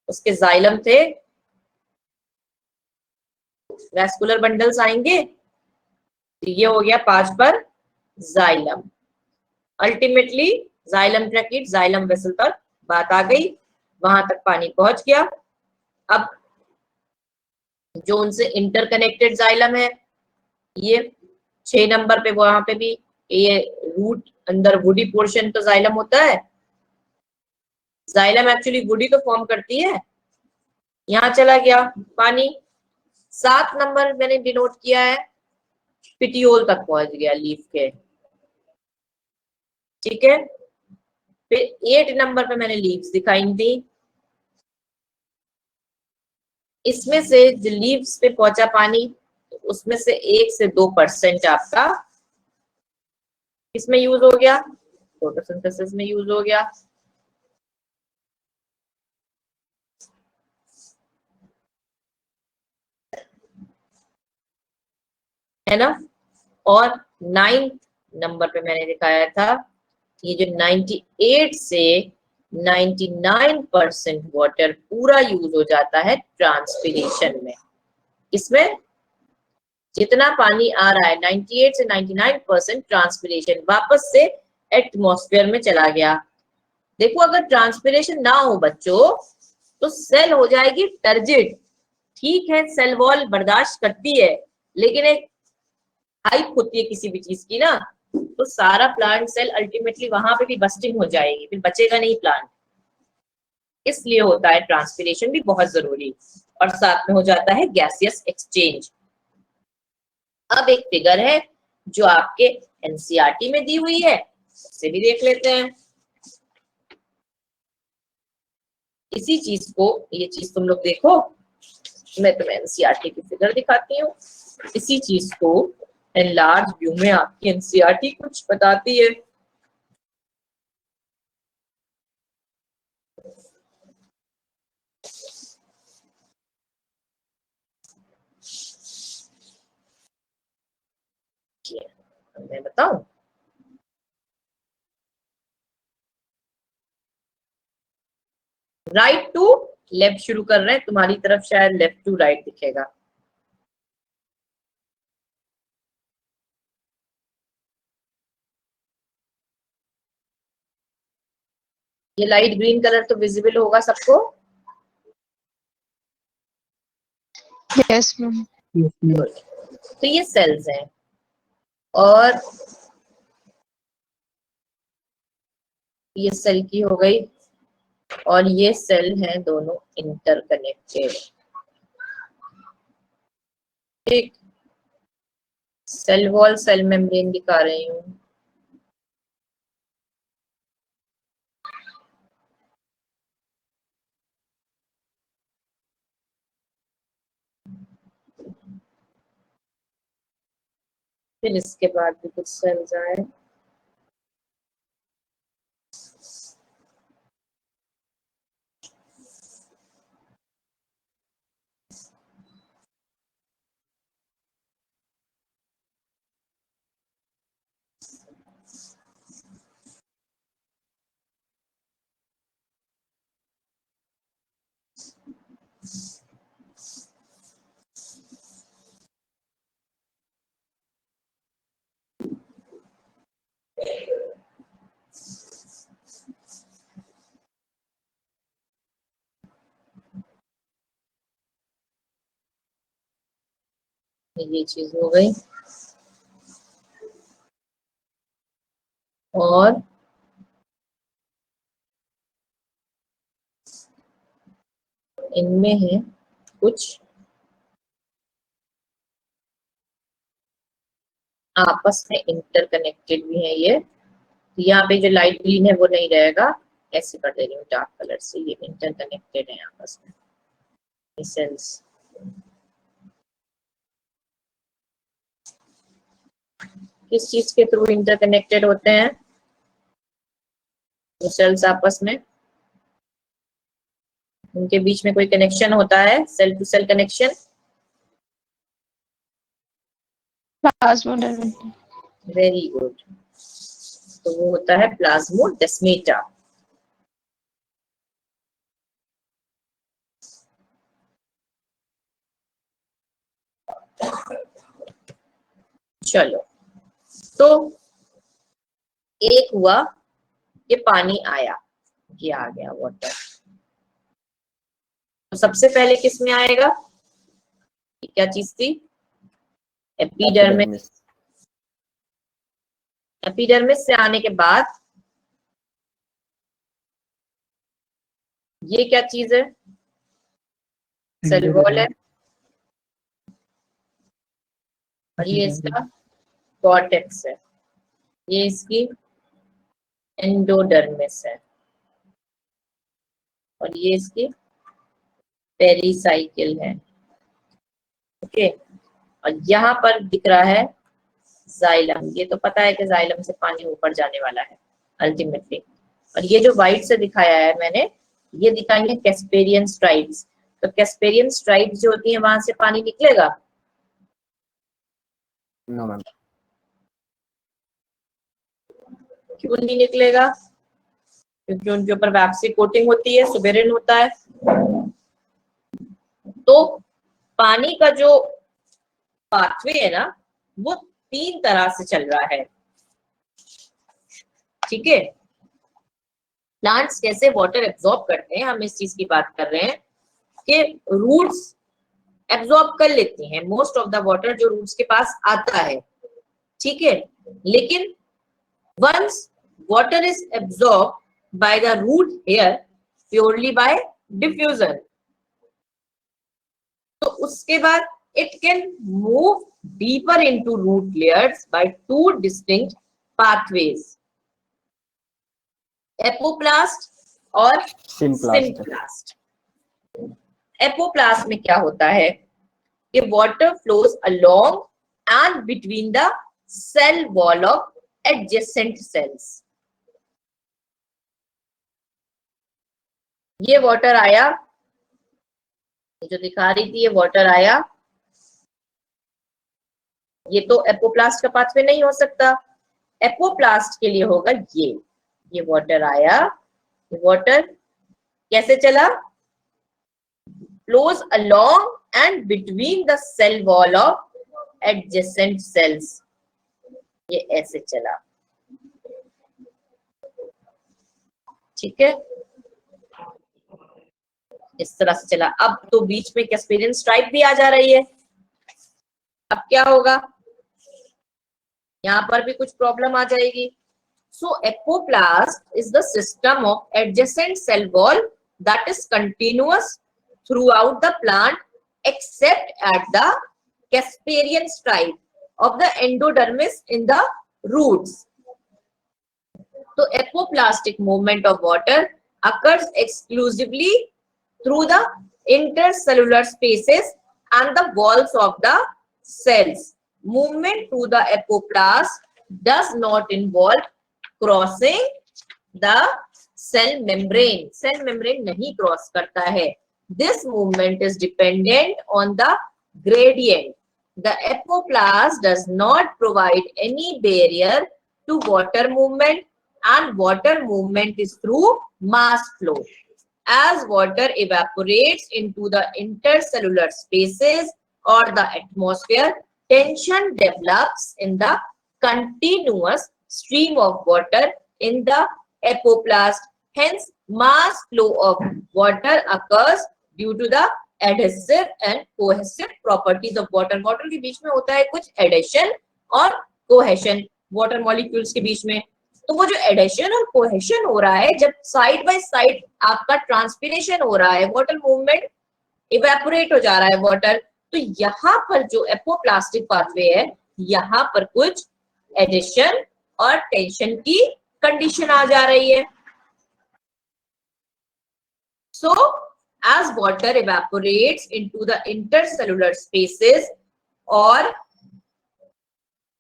A: उसके जाइलम थे, वैस्कुलर बंडल्स आएंगे, तो ये हो गया 5 पर xylem. Ultimately xylem tracheid, xylem vessel तक बात आ गई, वहां तक पानी पहुंच गया। अब जो उनसे इंटरकनेक्टेड जाइलम है, ये 6 नंबर पे, वहां पे भी ये रूट अंदर वुडी पोर्शन तो जाइलम होता है, जाइलम एक्चुअली वुडी तो फॉर्म करती है। यहाँ चला गया पानी। 7 नंबर मैंने डिनोट किया है, पिटियोल तक पहुंच गया लीफ के। ठीक है, फिर 8 नंबर पे मैंने लीव्स दिखाई थी। इसमें से जो लीव्स पे पहुंचा पानी, तो उसमें से 1 से 2% आपका इसमें यूज हो गया, फोटोसिंथेसिस में यूज हो गया। है ना। और 9th नंबर पे मैंने दिखाया था, ये जो 98 से 99% वाटर पूरा यूज हो जाता है ट्रांसपिरेशन में। इसमें जितना पानी आ रहा है 98 से 99% ट्रांसपिरेशन वापस से एटमॉस्फेयर में चला गया। देखो, अगर ट्रांसपिरेशन ना हो बच्चों, तो सेल हो जाएगी टर्जिड। ठीक है, सेल वॉल बर्दाश्त करती है, लेकिन एक हाइप होती है किसी भी चीज की ना, तो सारा प्लांट सेल अल्टीमेटली वहां पे भी बस्टिंग हो जाएगी, फिर बचेगा नहीं प्लांट। इसलिए होता है ट्रांसपिरेशन भी बहुत जरूरी, और साथ में हो जाता है गैसियस एक्सचेंज। अब एक फिगर है जो आपके एनसीईआरटी में दी हुई है, उसे भी देख लेते हैं। इसी चीज को, ये चीज तुम लोग देखो, मैं तुम्हें एनसीईआरटी की फिगर दिखाती हूँ। इसी चीज को एनलार्ज व्यू में आपकी एनसीईआरटी कुछ बताती है। मैं बताऊं, राइट टू लेफ्ट शुरू कर रहे हैं, तुम्हारी तरफ शायद लेफ्ट टू राइट दिखेगा। ये लाइट ग्रीन कलर तो विजिबल होगा सबको।
B: Yes ma'am.
A: Good. तो ये सेल्स हैं, और ये सेल की हो गई, और ये सेल हैं दोनों इंटरकनेक्टेड। ठीक, सेल वॉल, सेल मेम्ब्रेन दिखा रही हूँ। फिर इसके बाद भी कुछ सेल्स आए। ये चीज हो गई। और इनमें है कुछ आपस में इंटरकनेक्टेड भी है ये। यहाँ पे जो लाइट ग्रीन है वो नहीं रहेगा, ऐसे कर दे रही हूँ डार्क कलर से, ये इंटरकनेक्टेड है आपस में सेल्स। किस चीज के थ्रू इंटरकनेक्टेड होते हैं वो सेल्स आपस में? उनके बीच में कोई कनेक्शन होता है, cell to cell connection.
B: Plasmodesmata.
A: Very good, तो वो होता है प्लाज्मोडेस्माटा। चलो, तो एक हुआ ये पानी आया, ये आ गया वाटर। तो सबसे पहले किस में आएगा? ये क्या चीज थी? एपिडर्मिस। एपिडर्मिस से आने के बाद ये क्या चीज है? सेल वॉल है। और ये इसका कॉर्टेक्स है, ये इसकी एंडोडर्मिस है, और ये इसकी पेरिसाइकिल है। ओके, और यहाँ पर दिख रहा है जाइलम। ये तो पता है कि जाइलम से पानी ऊपर जाने वाला है अल्टीमेटली। और ये जो व्हाइट से दिखाया है मैंने, ये दिखाई है कैस्पेरियन स्ट्राइप्स। तो कैस्पेरियन स्ट्राइप्स जो होती है वहां से पानी निकलेगा?
D: No ma'am.
A: क्यों नहीं निकलेगा? क्योंकि उनके ऊपर वैक्सी कोटिंग होती है, सुबेरिन होता है। तो पानी का जो पाथवे है ना, वो 3 तरह से चल रहा है। ठीक है, प्लांट्स कैसे वाटर एब्जॉर्ब करते हैं, हम इस चीज की बात कर रहे हैं कि रूट्स एब्जॉर्ब कर लेती हैं मोस्ट ऑफ द वाटर जो रूट्स के पास आता है। ठीक है, लेकिन once water is absorb by the root hair purely by diffusion, तो उसके बाद it can move deeper into root layers by 2 distinct pathways, apoplast और सिम्प्लास्ट। एपोप्लास्ट में क्या होता है कि water flows along and between the cell wall of adjacent cells. ये वाटर आया, जो दिखा रही थी ये वाटर आया, ये तो एपोप्लास्ट का पाथवे नहीं हो सकता। एपोप्लास्ट के लिए होगा ये वाटर आया, ये वाटर कैसे चला? Flows along and between the cell wall of adjacent cells, ये ऐसे चला। ठीक है, इस तरह से चला। अब तो बीच में कैस्पेरियन स्ट्राइप भी आ जा रही है। अब क्या होगा? यहाँ पर भी कुछ प्रॉब्लम आ जाएगी। So apoplast is the system of adjacent cell wall that is continuous throughout the plant except at the Casparian strip of the endodermis in the roots. तो apoplastic movement of water occurs exclusively through the intercellular spaces and the walls of the cells. Movement to the apoplast does not involve crossing the cell membrane. Cell membrane नहीं cross करता है। This movement is dependent on the gradient. The apoplast does not provide any barrier to water movement, and water movement is through mass flow. As water evaporates into the intercellular spaces or the atmosphere, tension develops in the continuous stream of water in the apoplast. Hence, mass flow of water occurs due to the adhesive and cohesive properties of water. Water के बीच में होता है कुछ adhesion और cohesion water molecules के बीच में। तो वो जो एडेशन और कोहेशन हो रहा है, जब साइड बाय साइड आपका ट्रांसपिरेशन हो रहा है, वाटर मूवमेंट, इवेपोरेट हो जा रहा है वाटर, तो यहाँ पर जो एपोप्लास्टिक पाथवे है, यहाँ पर कुछ एडिशन और टेंशन की कंडीशन आ जा रही है। So, as water evaporates into the intercellular spaces or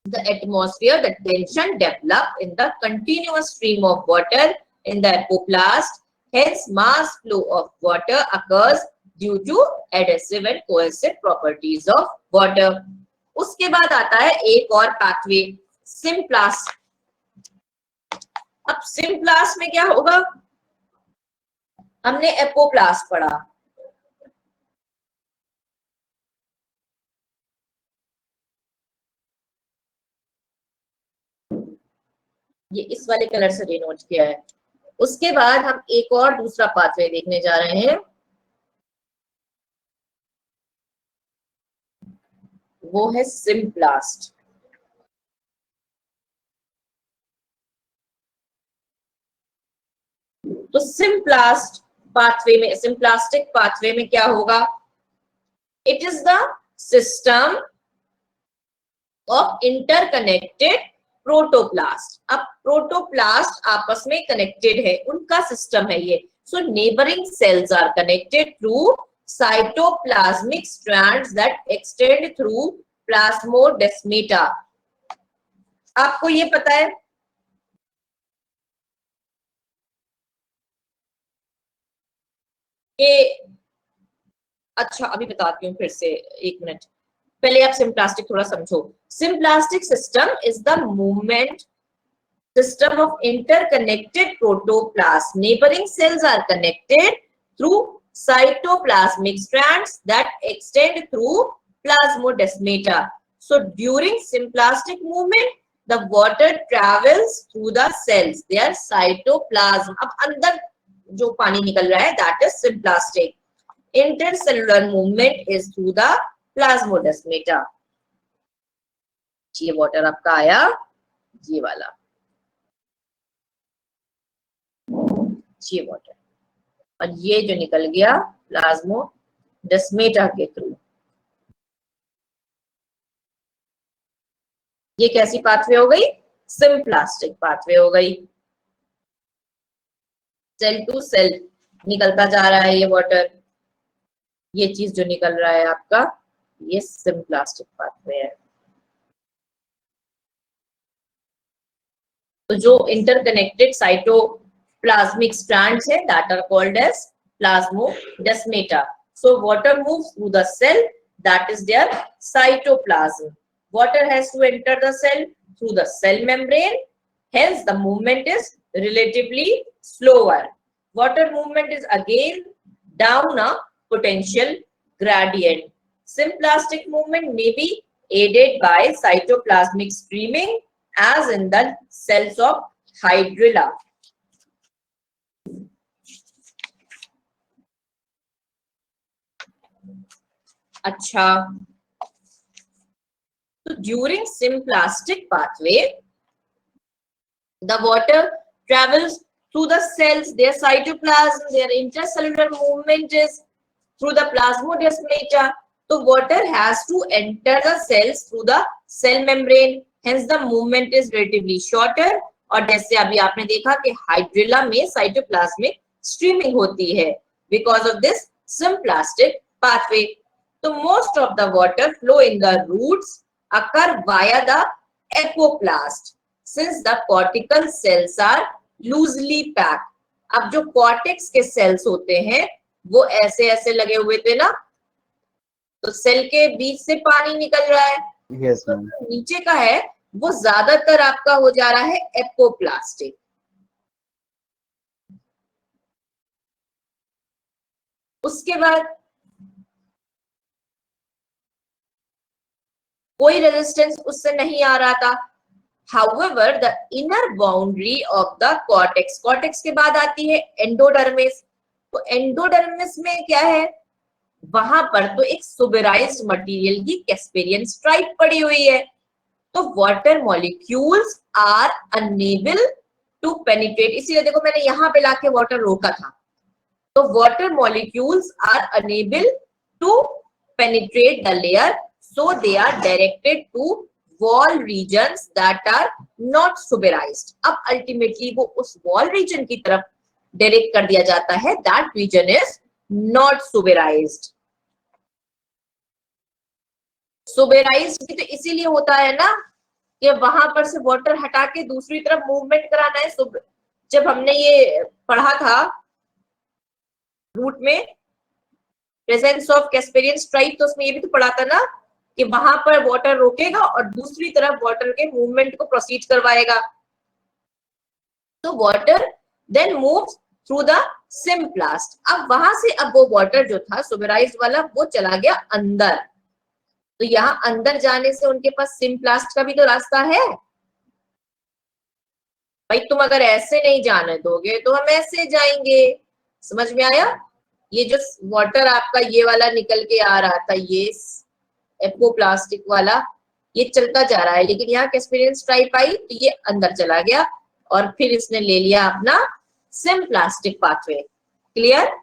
A: the atmosphere, the tension develops in the continuous stream of water in the apoplast. Hence, mass flow of water occurs due to adhesive and cohesive properties of water. उसके बाद आता है एक और pathway, symplast. अब symplast में क्या होगा, हमने एपोप्लास्ट पढ़ा, ये इस वाले कलर से डिनोट किया है। उसके बाद हम एक और दूसरा पाथवे देखने जा रहे हैं, वो है सिम्प्लास्ट। तो सिम्प्लास्ट पाथवे में, सिम्प्लास्टिक पाथवे में क्या होगा, it is the system of interconnected protoplast. अब प्रोटोप्लास्ट आपस में कनेक्टेड है, उनका सिस्टम है ये। So neighbouring cells are connected through cytoplasmic strands that extend through plasmodesmata. आपको ये पता है कि, अच्छा अभी बताती हूँ फिर से, एक मिनट पहले आप सिम्प्लास्टिक थोड़ा समझो। Symplastic system is the movement system of interconnected protoplasts. Neighboring cells are connected through cytoplasmic strands that extend through plasmodesmata. So during symplastic movement, the water travels through the cells, their cytoplasm. अब अंदर जो पानी निकल रहा है, that is symplastic. Intercellular movement is through the plasmodesmata. ये water आपका आया, ये वाला, ये वाटर, और ये जो निकल गया प्लाज्मोडेस्माटा के थ्रू। ये कैसी पाथवे हो गई, सिम्प्लास्टिक पाथवे हो गई। सेल टू सेल निकलता जा रहा है ये वाटर, ये चीज जो निकल रहा है आपका, ये सिम्प्लास्टिक पाथवे है। तो जो इंटरकनेक्टेड साइटोप्लाज्मिक strands है, that are called as plasmodesmata. So water moves through the cell, that is their cytoplasm. Water has to enter the cell through the cell membrane, hence the movement is relatively slower. Water movement is again down a potential gradient. Symplastic movement may be aided by cytoplasmic streaming as in the cells of hydrilla. अच्छा, so during symplastic pathway, the water travels through the cells, their cytoplasm, their intercellular movement is through the plasmodesmata. So water has to enter the cells through the cell membrane, hence the movement is relatively shorter. और जैसे अभी आपने देखा कि hydrilla में cytoplasmic streaming होती है because of this symplastic pathway. So most of the water flow in the roots occur via the apoplast since the cortical cells are loosely packed. अब जो कॉर्टेक्स के सेल्स होते हैं वो ऐसे ऐसे लगे हुए थे ना, तो सेल के बीच से पानी निकल रहा है।
D: Yes,
A: तो
D: ma'am.
A: नीचे का है वो ज्यादातर आपका हो जा रहा है एपोप्लास्टिक। उसके बाद कोई रेजिस्टेंस उससे नहीं आ रहा था। However, the inner boundary of the cortex के बाद आती है एंडोडर्मिस। तो एंडोडर्मिस में क्या है, वहां पर तो एक सुबेराइज्ड मटेरियल की कैस्पेरियन स्ट्राइप पड़ी हुई है, तो water molecules are unable to penetrate, इसीलिए देखो मैंने यहां पे लाके वाटर रोका था, तो water molecules are unable to penetrate the layer, so they are directed to wall regions that are not suberized. अब ultimately वो उस wall region की तरफ डायरेक्ट कर दिया जाता है, that region is not suberized. सुबेराइज्ड भी तो इसीलिए होता है ना कि वहां पर से वाटर हटा के दूसरी तरफ मूवमेंट कराना है। जब हमने ये पढ़ा था रूट में प्रेजेंस ऑफ कैस्पेरियन स्ट्राइप, तो उसमें ये भी तो पढ़ा था ना कि वहां पर वाटर रोकेगा और दूसरी तरफ वाटर के मूवमेंट को प्रोसीड करवाएगा। तो water then moves through the symplast. अब वहां से अब वो वाटर जो था सुबेराइज्ड वाला वो चला गया अंदर, तो यहाँ अंदर जाने से उनके पास सिम्प्लास्ट का भी तो रास्ता है भाई। तुम अगर ऐसे नहीं जाने दोगे तो हम ऐसे जाएंगे, समझ में आया? ये जो वाटर आपका ये वाला निकल के आ रहा था, ये एपोप्लास्टिक वाला, ये चलता जा रहा है, लेकिन यहाँ कैस्पेरियन स्ट्राइप आई तो ये अंदर चला गया और फिर इसने ले लिया अपना symplastic pathway. Clear?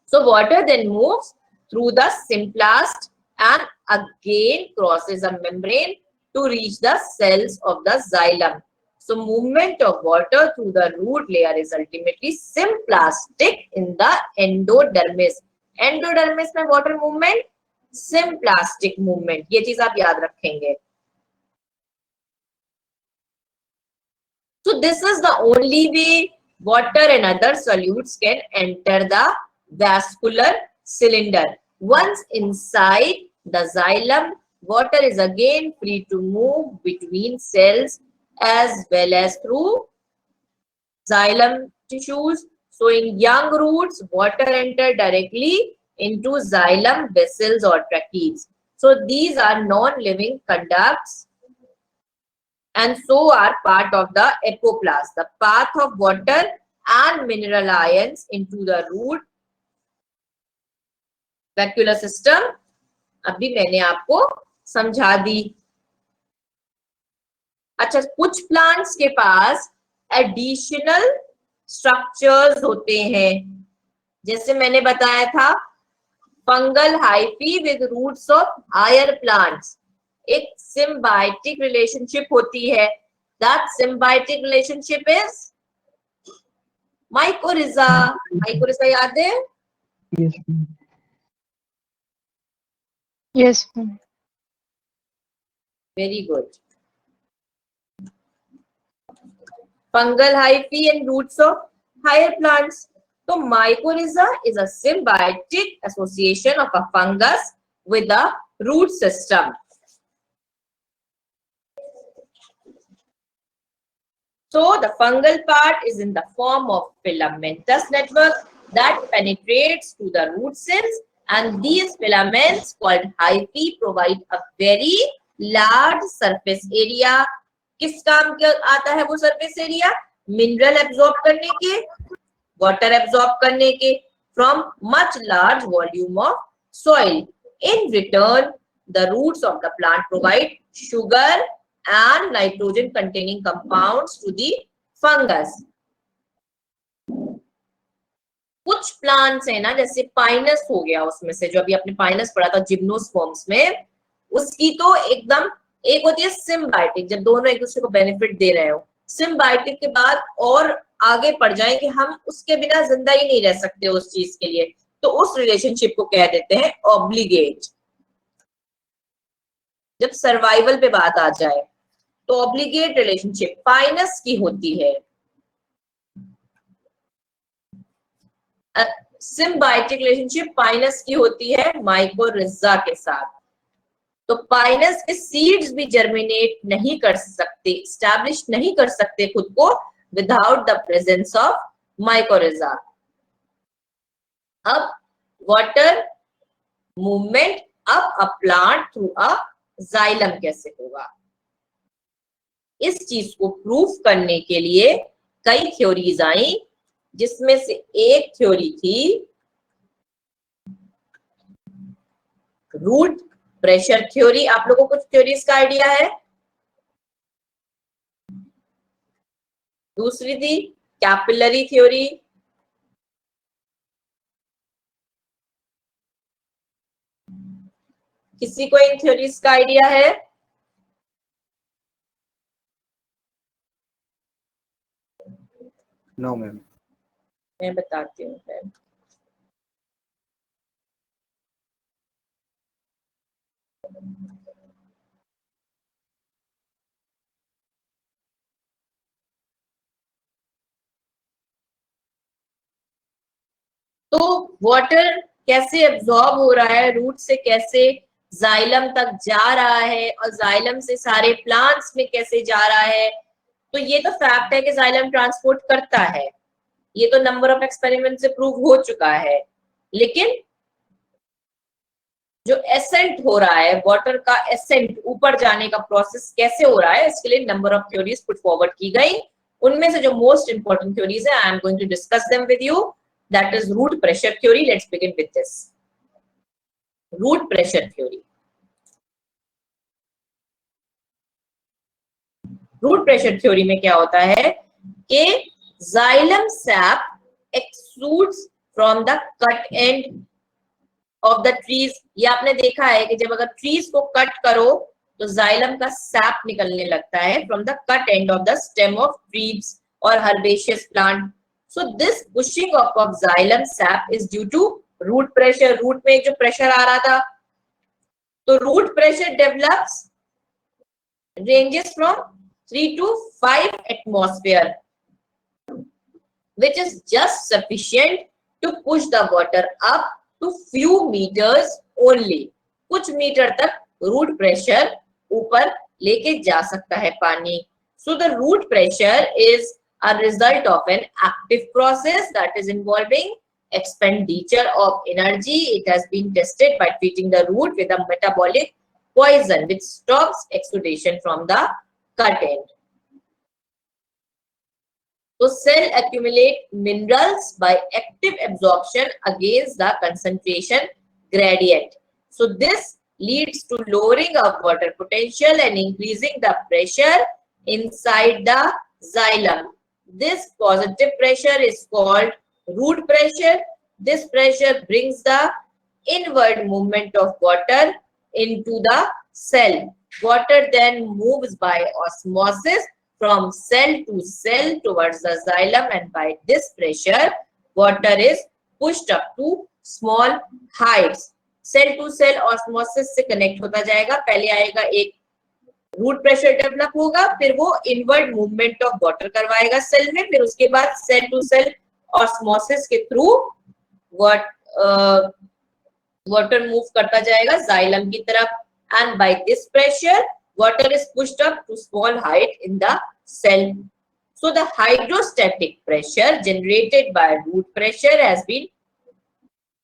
A: So water then moves through the symplast and again crosses a membrane to reach the cells of the xylem. So movement of water through the root layer is ultimately symplastic in the endodermis. Endodermis में water movement, symplastic movement, ये चीज आप याद रखेंगे। So this is the only way water and other solutes can enter the vascular cylinder. Once inside the xylem, water is again free to move between cells as well as through xylem tissues. So in young roots, water enter directly into xylem vessels or trachees. So these are non-living conducts and so are part of the epoplast. The path of water and mineral ions into the root vacuolar system अभी मैंने आपको समझा दी। अच्छा, कुछ plants के पास additional structures होते हैं, जैसे मैंने बताया था fungal hyphae with roots of higher plants, एक सिम्बायोटिक रिलेशनशिप होती है। That symbiotic relationship is mycorrhiza. Mycorrhiza याद है?
B: Yes.
A: Very good. Fungal hyphae and roots of higher plants. So mycorrhiza is a symbiotic association of a fungus with the root system. So the fungal part is in the form of filamentous network that penetrates to the root cells, and these filaments called hyphae provide a very large surface area. किस काम के आता है वो surface area? Mineral absorb करने के, water absorb करने के from much large volume of soil. In return, the roots of the plant provide sugar and nitrogen containing compounds to the fungus. कुछ प्लांट्स है ना, जैसे पाइनस हो गया, उसमें से जो अभी आपने पाइनस पढ़ा था जिम्नोस्पर्म्स में, उसकी तो एकदम एक होती है सिम्बायोटिक, जब दोनों एक दूसरे को बेनिफिट दे रहे हो। सिम्बायोटिक के बाद और आगे पड़ जाए कि हम उसके बिना जिंदा ही नहीं रह सकते उस चीज के लिए, तो उस रिलेशनशिप को कह देते हैं ऑब्लिगेट। जब सर्वाइवल पे बात आ जाए तो ऑब्लिगेट रिलेशनशिप पाइनस की होती है। सिम्बायोटिक रिलेशनशिप पाइनस की होती है माइकोरिजा के साथ। तो पाइनस के सीड्स भी जर्मिनेट नहीं कर सकते, एस्टैब्लिश नहीं कर सकते खुद को without the presence of mycorrhiza. अब water movement up a plant through a xylem कैसे होगा, इस चीज को प्रूफ करने के लिए कई थ्योरीज आई, जिसमें से एक थ्योरी थी रूट प्रेशर थ्योरी। आप लोगों को कुछ थ्योरीज का आइडिया है? दूसरी थी कैपिलरी थ्योरी, किसी को इन थ्योरीज का आइडिया है?
D: No ma'am.
A: मैं बताती हूँ मैम। तो वाटर कैसे एब्जॉर्ब हो रहा है, रूट से कैसे जाइलम तक जा रहा है और जाइलम से सारे प्लांट्स में कैसे जा रहा है, तो ये तो फैक्ट है कि जाइलम ट्रांसपोर्ट करता है, ये तो नंबर ऑफ एक्सपेरिमेंट से प्रूव हो चुका है। लेकिन जो एसेंट हो रहा है, वाटर का एसेंट ऊपर जाने का प्रोसेस कैसे हो रहा है, इसके लिए number of theories put forward की गई। उनमें से जो मोस्ट इंपॉर्टेंट थ्योरीज है, I am going to discuss them with you. That is root pressure theory. Let's begin with this root pressure theory. Root pressure theory में क्या होता है कि xylem sap extrudes from the cut end of the trees. ये आपने देखा है कि जब अगर ट्रीज को कट करो तो जाइलम का सैप निकलने लगता है from the cut end of the stem of trees और herbaceous plant. So this pushing up of xylem sap is due to root pressure. Root में एक जो प्रेशर आ रहा था, तो root pressure develops ranges from 3 to 5 atmosphere, which is just sufficient to push the water up to few meters only. कुछ metre तक root pressure ऊपर लेके जा सकता है पानी। So the root pressure is a result of an active process that is involving expenditure of energy. It has been tested by treating the root with a metabolic poison which stops exudation from the cut end. So cell accumulate minerals by active absorption against the concentration gradient. So this leads to lowering of water potential and increasing the pressure inside the xylem. This positive pressure is called root pressure. This pressure brings the inward movement of water into the cell. Water then moves by osmosis from cell to cell towards the xylem, and by this pressure water is pushed up to small heights. Cell to cell osmosis से connect होता जाएगा। पहले आएगा एक root pressure develop होगा, फिर वो inward movement of water करवाएगा सेल में, फिर उसके बाद सेल टू सेल ऑस्मोसिस के थ्रू वाटर मूव करता जाएगा जाइलम की तरफ, and by this pressure water is pushed up to small height in the cell. So the hydrostatic pressure generated by root pressure has been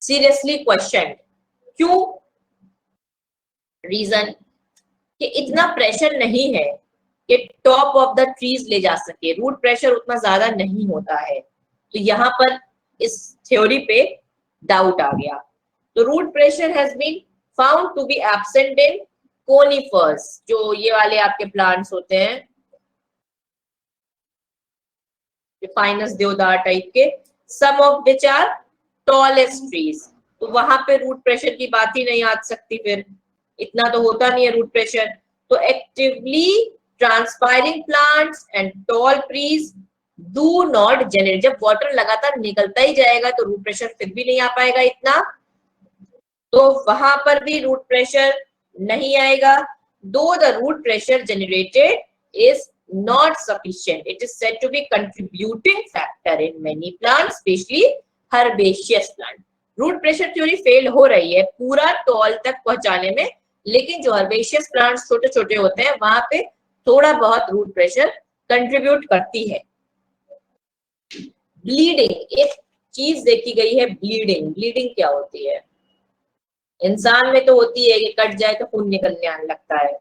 A: seriously questioned. क्यों? Reason कि इतना pressure नहीं है कि टॉप ऑफ द ट्रीज ले जा सके, root pressure उतना ज्यादा नहीं होता है। तो यहाँ पर इस थ्योरी पे डाउट आ गया। तो root pressure has been found to be absent in conifers, जो ये वाले आपके प्लांट्स होते हैं, फाइनस देवदार टाइप के, some of which are tallest trees. तो वहां पे रूट प्रेशर की बात ही नहीं आ सकती, फिर इतना तो होता नहीं है रूट प्रेशर। तो actively transpiring plants and tall trees do not generate. जब वाटर लगातार निकलता ही जाएगा तो रूट प्रेशर फिर भी नहीं आ पाएगा इतना, तो वहां पर भी रूट प्रेशर नहीं आएगा। Though the root pressure generated is not sufficient, it is said to be contributing factor in many plants, especially herbaceous plant. Root pressure theory fail हो रही है पूरा टॉल तक पहुंचाने में, लेकिन जो हर्बेशियस प्लांट्स छोटे छोटे होते हैं वहां पे थोड़ा बहुत रूट प्रेशर कंट्रीब्यूट करती है। ब्लीडिंग, एक चीज देखी गई है, ब्लीडिंग। ब्लीडिंग क्या होती है? इंसान में तो होती है कि कट जाए तो खून निकलने आने लगता है।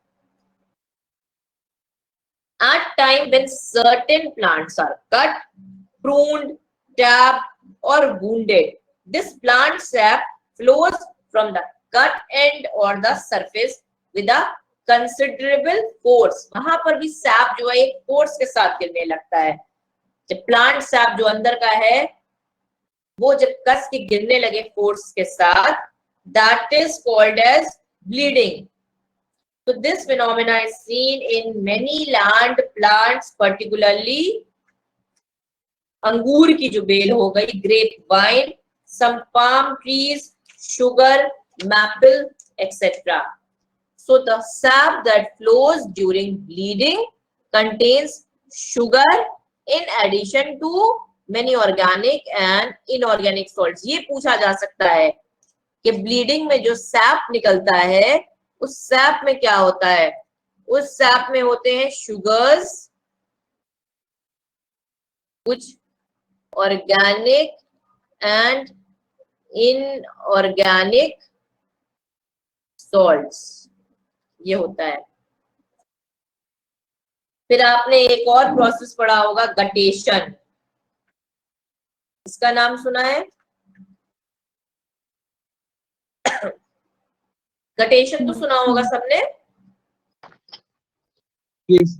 A: At time when certain plants are cut, pruned, tapped or wounded, this plant sap flows from the cut end और the surface with a considerable force, वहां पर भी सैप जो है एक फोर्स के साथ गिरने लगता है। जब प्लांट सैप जो अंदर का है वो जब कस के गिरने लगे फोर्स के साथ, that is called as bleeding. So this phenomena is seen in many land plants, particularly अंगूर की जो बेल हो गई, grape vine, some palm trees, sugar, maple, etc. So the sap that flows during bleeding contains sugar in addition to many organic and inorganic salts. ये पूछा जा सकता है कि ब्लीडिंग में जो सैप निकलता है उस सैप में क्या होता है, उस सैप में होते हैं शुगर्स, कुछ ऑर्गेनिक एंड इनऑर्गेनिक सॉल्ट्स, ये होता है। फिर आपने एक और प्रोसेस पढ़ा होगा गटेशन, इसका नाम सुना है? गटेशन तो सुना होगा सबने।
C: Yes.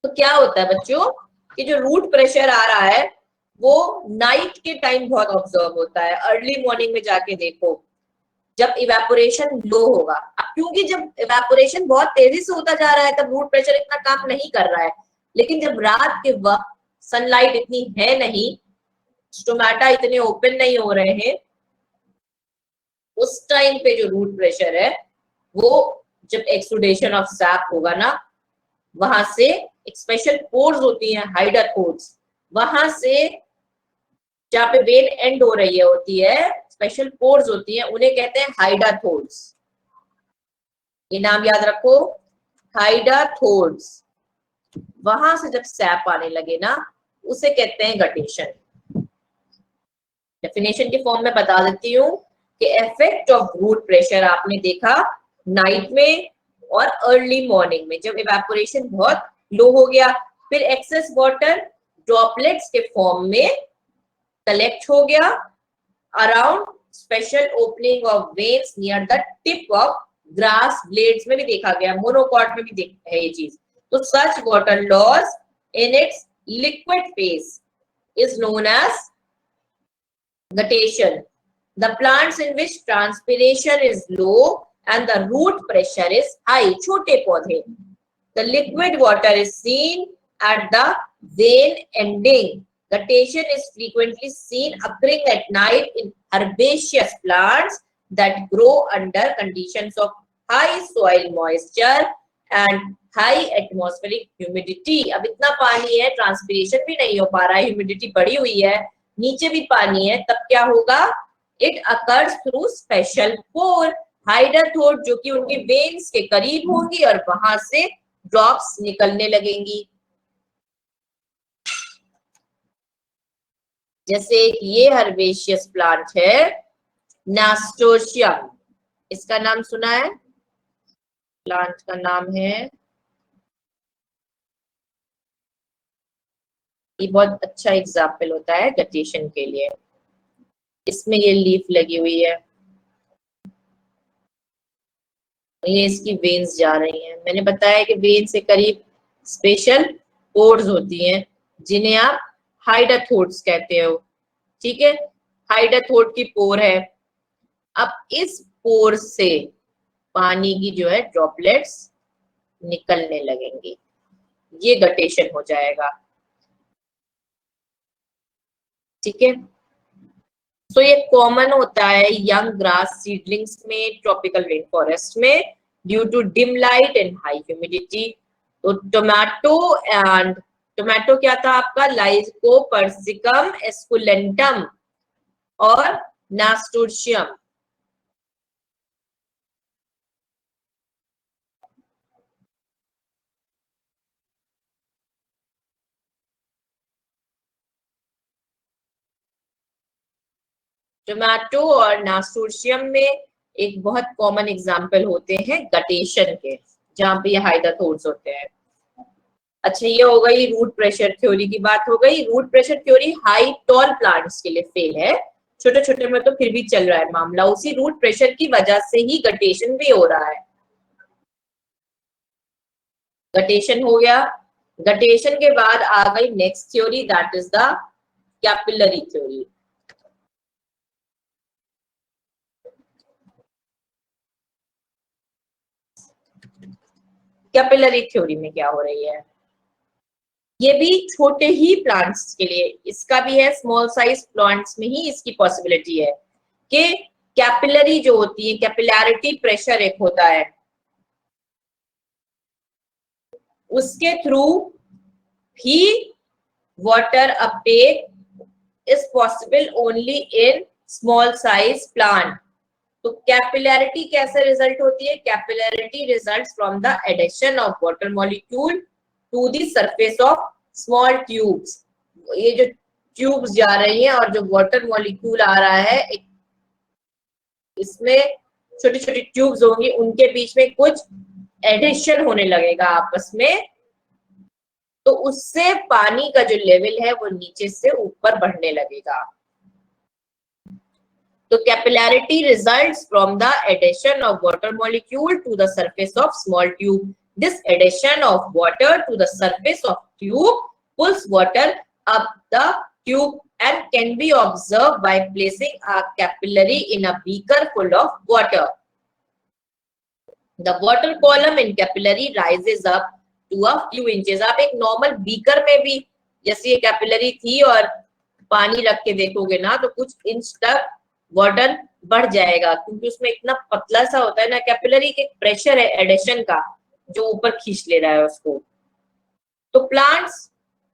A: तो क्या होता है बच्चों कि जो रूट प्रेशर आ रहा है वो नाइट के टाइम बहुत ऑब्जर्व होता है, अर्ली मॉर्निंग में जाके देखो जब इवेपोरेशन लो होगा। अब क्योंकि जब इवेपोरेशन बहुत तेजी से होता जा रहा है तब रूट प्रेशर इतना काम नहीं कर रहा है, लेकिन जब रात के वक्त सनलाइट इतनी है नहीं, स्टोमेटा इतने ओपन नहीं हो रहे हैं, उस टाइम पे जो रूट प्रेशर है वो जब एक्सुडेशन ऑफ सैप होगा ना, वहां से एक स्पेशल पोर्स होती हैं हाइडाथोड्स, वहां से जहाँ पे वेन एंड हो रही है होती है स्पेशल पोर्स होती हैं, उन्हें कहते हैं हाइडाथोड्स। ये नाम याद रखो, हाइडाथोड्स। वहां से जब सैप आने लगे ना उसे कहते हैं गटेशन। डेफिनेशन के फॉर्म में बता देती हूँ कि इफेक्ट ऑफ रूट प्रेशर आपने देखा नाइट में और अर्ली मॉर्निंग में, जब इवेपोरेशन बहुत लो हो गया, फिर एक्सेस वाटर ड्रॉपलेट्स के फॉर्म में कलेक्ट हो गया around special opening of veins near the tip of grass blades में भी देखा गया, मोनोकॉट में भी देखा है ये चीज। तो such water loss in its liquid phase is known as guttation. The plants in which transpiration is low and the root pressure is high, छोटे पौधे, the liquid water is seen at the vein ending. Guttation is frequently seen occurring at night in herbaceous plants that grow under conditions of high soil moisture and high atmospheric humidity. अब इतना पानी है, transpiration भी नहीं हो पा रहा है, ह्यूमिडिटी बढ़ी हुई है, नीचे भी पानी है, तब क्या होगा? It occurs through special pour, hydathode, जो कि उनके वेन्स के करीब होंगी और वहां से ड्रॉप्स निकलने लगेंगी। जैसे ये हर्बेशियस प्लांट है नास्टोशियम, इसका नाम सुना है? प्लांट का नाम है, ये बहुत अच्छा एग्जाम्पल होता है गटेशन के लिए। इसमें ये लीफ लगी हुई है, ये इसकी वेन्स जा रही हैं। मैंने बताया कि वेन से करीब स्पेशल पोर्स होती हैं जिन्हें आप हाइडाथोड्स कहते हो, ठीक है? हाइडाथोड की पोर है। अब इस पोर से पानी की जो है ड्रॉपलेट्स निकलने लगेंगी, ये गटेशन हो जाएगा, ठीक है? तो ये कॉमन होता है यंग ग्रास सीडलिंग्स में, ट्रॉपिकल रेन फॉरेस्ट में, due to dim light and high humidity. तो टोमेटो क्या था आपका? लाइकोपर्सिकम एस्कुलेंटम और नास्टूशियम। टोमेटो और नास्टूशियम में एक बहुत कॉमन एग्जाम्पल होते हैं गटेशन के, जहां पे ये हाइडाथोड्स होते हैं। अच्छा, ये हो गई रूट प्रेशर थ्योरी की बात हो गई। Root pressure theory high tall plants के लिए फेल है, छोटे छोटे में तो फिर भी चल रहा है मामला, उसी रूट प्रेशर की वजह से ही गटेशन भी हो रहा है। गटेशन हो गया। गटेशन के बाद आ गई next theory, that is the capillary theory. Capillary theory में क्या हो रही है, ये भी छोटे ही प्लांट्स के लिए, इसका भी है स्मॉल साइज प्लांट्स में ही इसकी पॉसिबिलिटी है कि कैपिलरी जो होती है, कैपिलैरिटी प्रेशर एक होता है, उसके थ्रू ही water uptake is possible only in small size plant. तो कैपिलैरिटी कैसे रिजल्ट होती है, capillarity results from the addition of water molecule to the surface of small tubes. ये जो ट्यूब्स जा रही हैं और जो वाटर मॉलिक्यूल आ रहा है, इसमें छोटी छोटी ट्यूब्स होंगी, उनके बीच में कुछ एडिशन होने लगेगा आपस में, तो उससे पानी का जो लेवल है वो नीचे से ऊपर बढ़ने लगेगा। तो capillarity results from the addition of water molecule to the surface of small tube. This addition of water to the surface of tube pulls water up the tube and can be observed by placing a capillary in a beaker full of water. The water column in capillary rises up to a few inches. आप एक normal beaker में भी जैसे ये capillary थी और पानी रख के देखोगे ना, तो कुछ इंच तक वाटर बढ़ जाएगा, क्योंकि उसमें इतना पतला सा होता है ना, कैपिलरी के प्रेशर है एडिशन का जो ऊपर खींच ले रहा है उसको। तो प्लांट्स,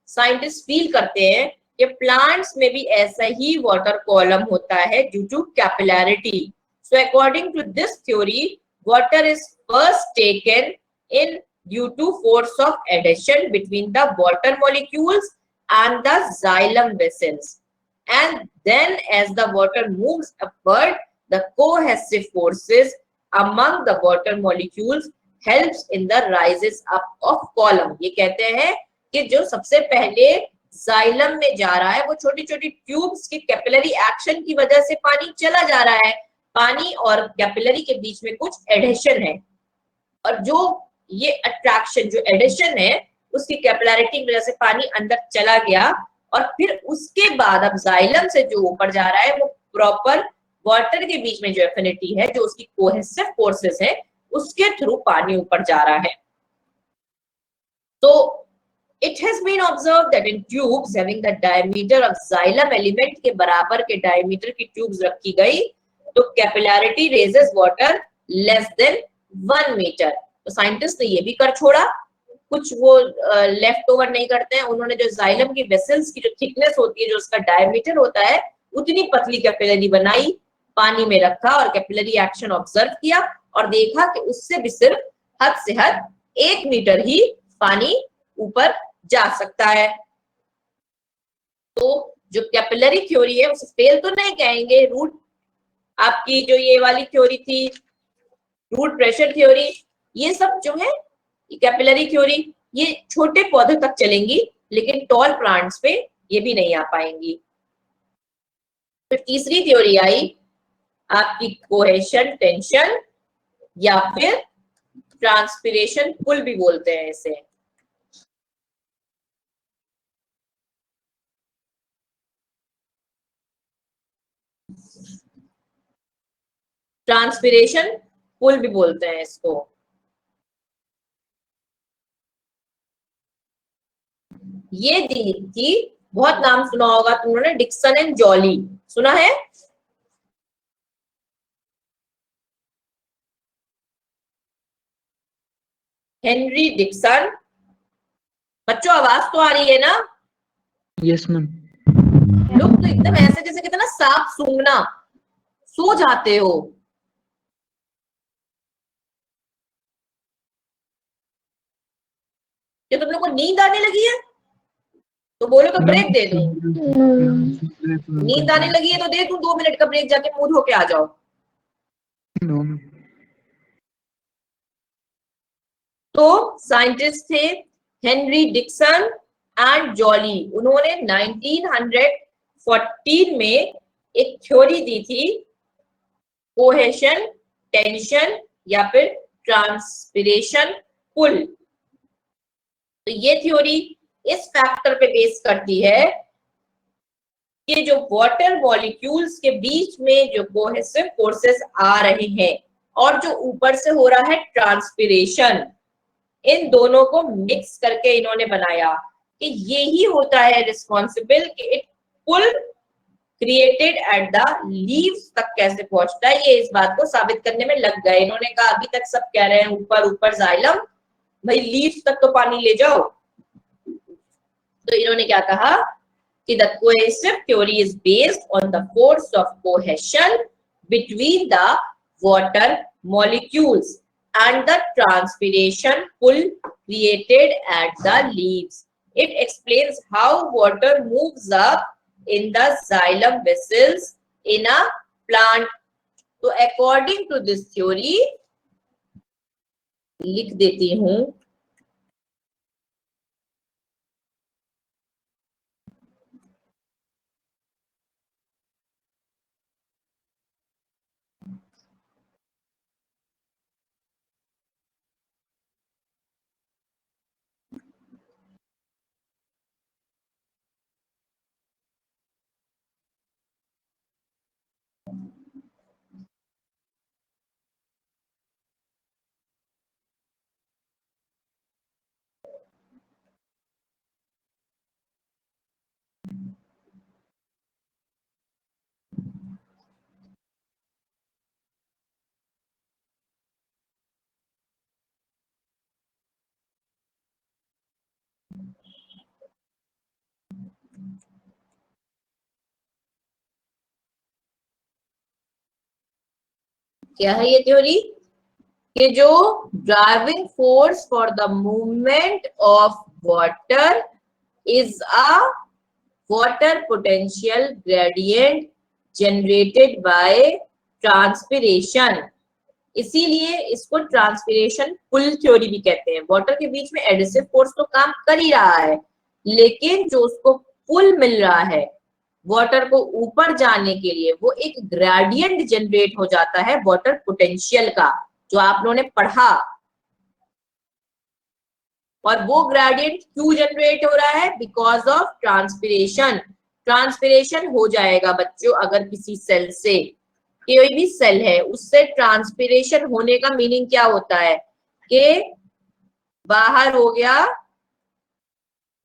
A: साइंटिस्ट फील करते हैं कि प्लांट्स में भी ऐसा ही वाटर कॉलम होता है due to capillarity. So according to this theory, water is first taken in due to force of addition between the water molecules and the xylem vessels, and then as the water moves upward, the cohesive forces among the water molecules helps in the rises up of column। ये कहते हैं कि जो सबसे पहले xylem में जा रहा है, वो छोटी छोटी ट्यूब्स के कैपिलरी एक्शन की वजह से पानी चला जा रहा है, पानी और कैपिलरी के बीच में कुछ एडिशन है, और जो ये अट्रैक्शन, जो एडिशन है, उसकी कैपिलैरिटी की वजह से पानी अंदर चला गया, और फिर उसके बाद अब जाइलम से जो ऊपर जा रहा है वो प्रॉपर वाटर के बीच में जो एफिनिटी है, जो उसकी कोहेसिव फोर्सेस है, उसके थ्रू पानी ऊपर जा रहा है। तो it has been observed that in tubes having the diameter of xylem element के बराबर के डायमीटर की ट्यूब्स रखी गई, तो capillarity raises water less than 1 metre. तो साइंटिस्ट ने ये भी कर छोड़ा, कुछ वो लेफ्ट ओवर नहीं करते हैं, उन्होंने जो जाइलम की वेसल्स की जो थिकनेस होती है, जो उसका डायमीटर होता है, उतनी पतली कैपिलरी बनाई, पानी में रखा और कैपिलरी एक्शन ऑब्जर्व किया और देखा कि उससे भी सिर्फ हद से हद 1 मीटर ही पानी ऊपर जा सकता है। तो जो कैपिलरी थ्योरी है उसे फेल तो नहीं कहेंगे, रूट आपकी जो ये वाली थ्योरी थी, रूट प्रेशर थ्योरी, ये सब जो है कैपिलरी थ्योरी, ये छोटे पौधे तक चलेंगी, लेकिन टॉल प्लांट्स पे ये भी नहीं आ पाएंगी। फिर तीसरी थ्योरी आई आपकी कोहेशन टेंशन, या फिर ट्रांसपिरेशन पुल भी बोलते हैं इसे। ट्रांसपिरेशन पुल भी बोलते हैं इसको। ये दी थी, बहुत नाम सुना होगा तुमने, डिक्सन एंड जॉली, सुना है? Henry Dixon. बच्चों आवाज तो आ रही है ना?
C: Yes ma'am.
A: लोग तो एकदम ऐसे जैसे कहते ना सांप सूंघना, सो जाते हो। क्या तुम लोग को नींद आने लगी है? तो बोलो तो ब्रेक दे दूं। नींद आने लगी है तो दे दूं 2 मिनट का ब्रेक, जाके मुंह धो के आ जाओ। तो साइंटिस्ट थे हेनरी डिक्सन एंड जॉली, उन्होंने 1914 में एक थ्योरी दी थी कोहेशन, टेंशन या फिर ट्रांसपिरेशन, पुल। तो ये थ्योरी इस फैक्टर पे बेस करती है कि जो वाटर मॉलिक्यूल्स के बीच में जो कोहेसिव फोर्सेस आ रहे हैं और जो ऊपर से हो रहा है ट्रांसपिरेशन, इन दोनों को मिक्स करके इन्होंने बनाया कि यही होता है रिस्पॉन्सिबल कि it pull created at the leaves तक कैसे पहुंचता है। ये इस बात को साबित करने में लग गए। इन्होंने कहा अभी तक सब कह रहे हैं ऊपर ऊपर जाइलम, भाई लीव्स तक तो पानी ले जाओ। तो इन्होंने क्या कहा कि the cohesive theory is based on the force of cohesion between the water molecules and the transpiration pull created at the leaves. It explains how water moves up in the xylem vessels in a plant. तो according to this theory, लिख देती हूं, क्या है ये theory कि जो driving force for the movement of water is a water potential gradient generated by transpiration. इसीलिए इसको ट्रांसपिरेशन पुल थ्योरी भी कहते हैं। वाटर के बीच में एडिसिव फोर्स तो काम कर ही रहा है, लेकिन जो उसको पुल मिल रहा है वाटर को ऊपर जाने के लिए, वो एक ग्रेडियंट जनरेट हो जाता है वाटर पोटेंशियल का, जो आप लोगों ने पढ़ा। और वो ग्रेडियंट क्यों जनरेट हो रहा है? Because of transpiration. ट्रांसपिरेशन हो जाएगा बच्चों अगर किसी सेल से, कोई भी सेल है उससे ट्रांसपिरेशन होने का मीनिंग क्या होता है कि बाहर हो गया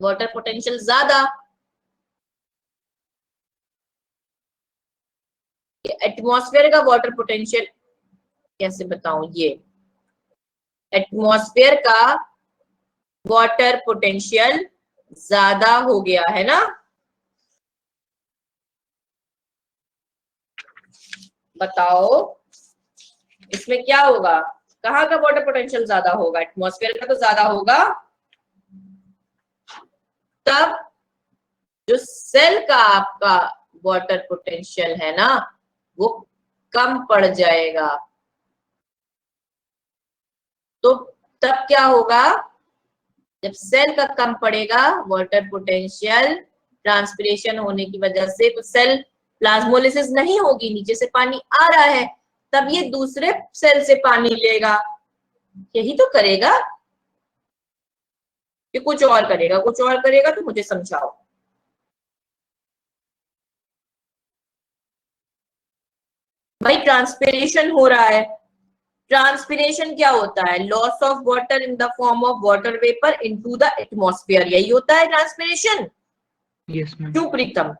A: वाटर पोटेंशियल ज्यादा। एटमॉस्फेयर का वाटर पोटेंशियल कैसे बताऊं, ये एटमॉस्फेयर का वाटर पोटेंशियल ज्यादा हो गया है ना। बताओ इसमें क्या होगा, कहाँ का वाटर पोटेंशियल ज्यादा होगा? एटमॉस्फेयर का तो ज्यादा होगा। तब जो सेल का आपका वाटर पोटेंशियल है ना, वो कम पड़ जाएगा। तो तब क्या होगा, जब सेल का कम पड़ेगा वाटर पोटेंशियल ट्रांसपिरेशन होने की वजह से, तो सेल प्लाज्मोलिसिस नहीं होगी, नीचे से पानी आ रहा है, तब ये दूसरे सेल से पानी लेगा। यही तो करेगा कि कुछ और करेगा? कुछ और करेगा तो मुझे समझाओ। भाई ट्रांसपिरेशन हो रहा है। ट्रांसपिरेशन क्या होता है? Loss of water in the form of water vapour into the atmosphere, यही होता है ट्रांसपिरेशन।
C: Yes ma'am.
A: क्यों प्रीतम?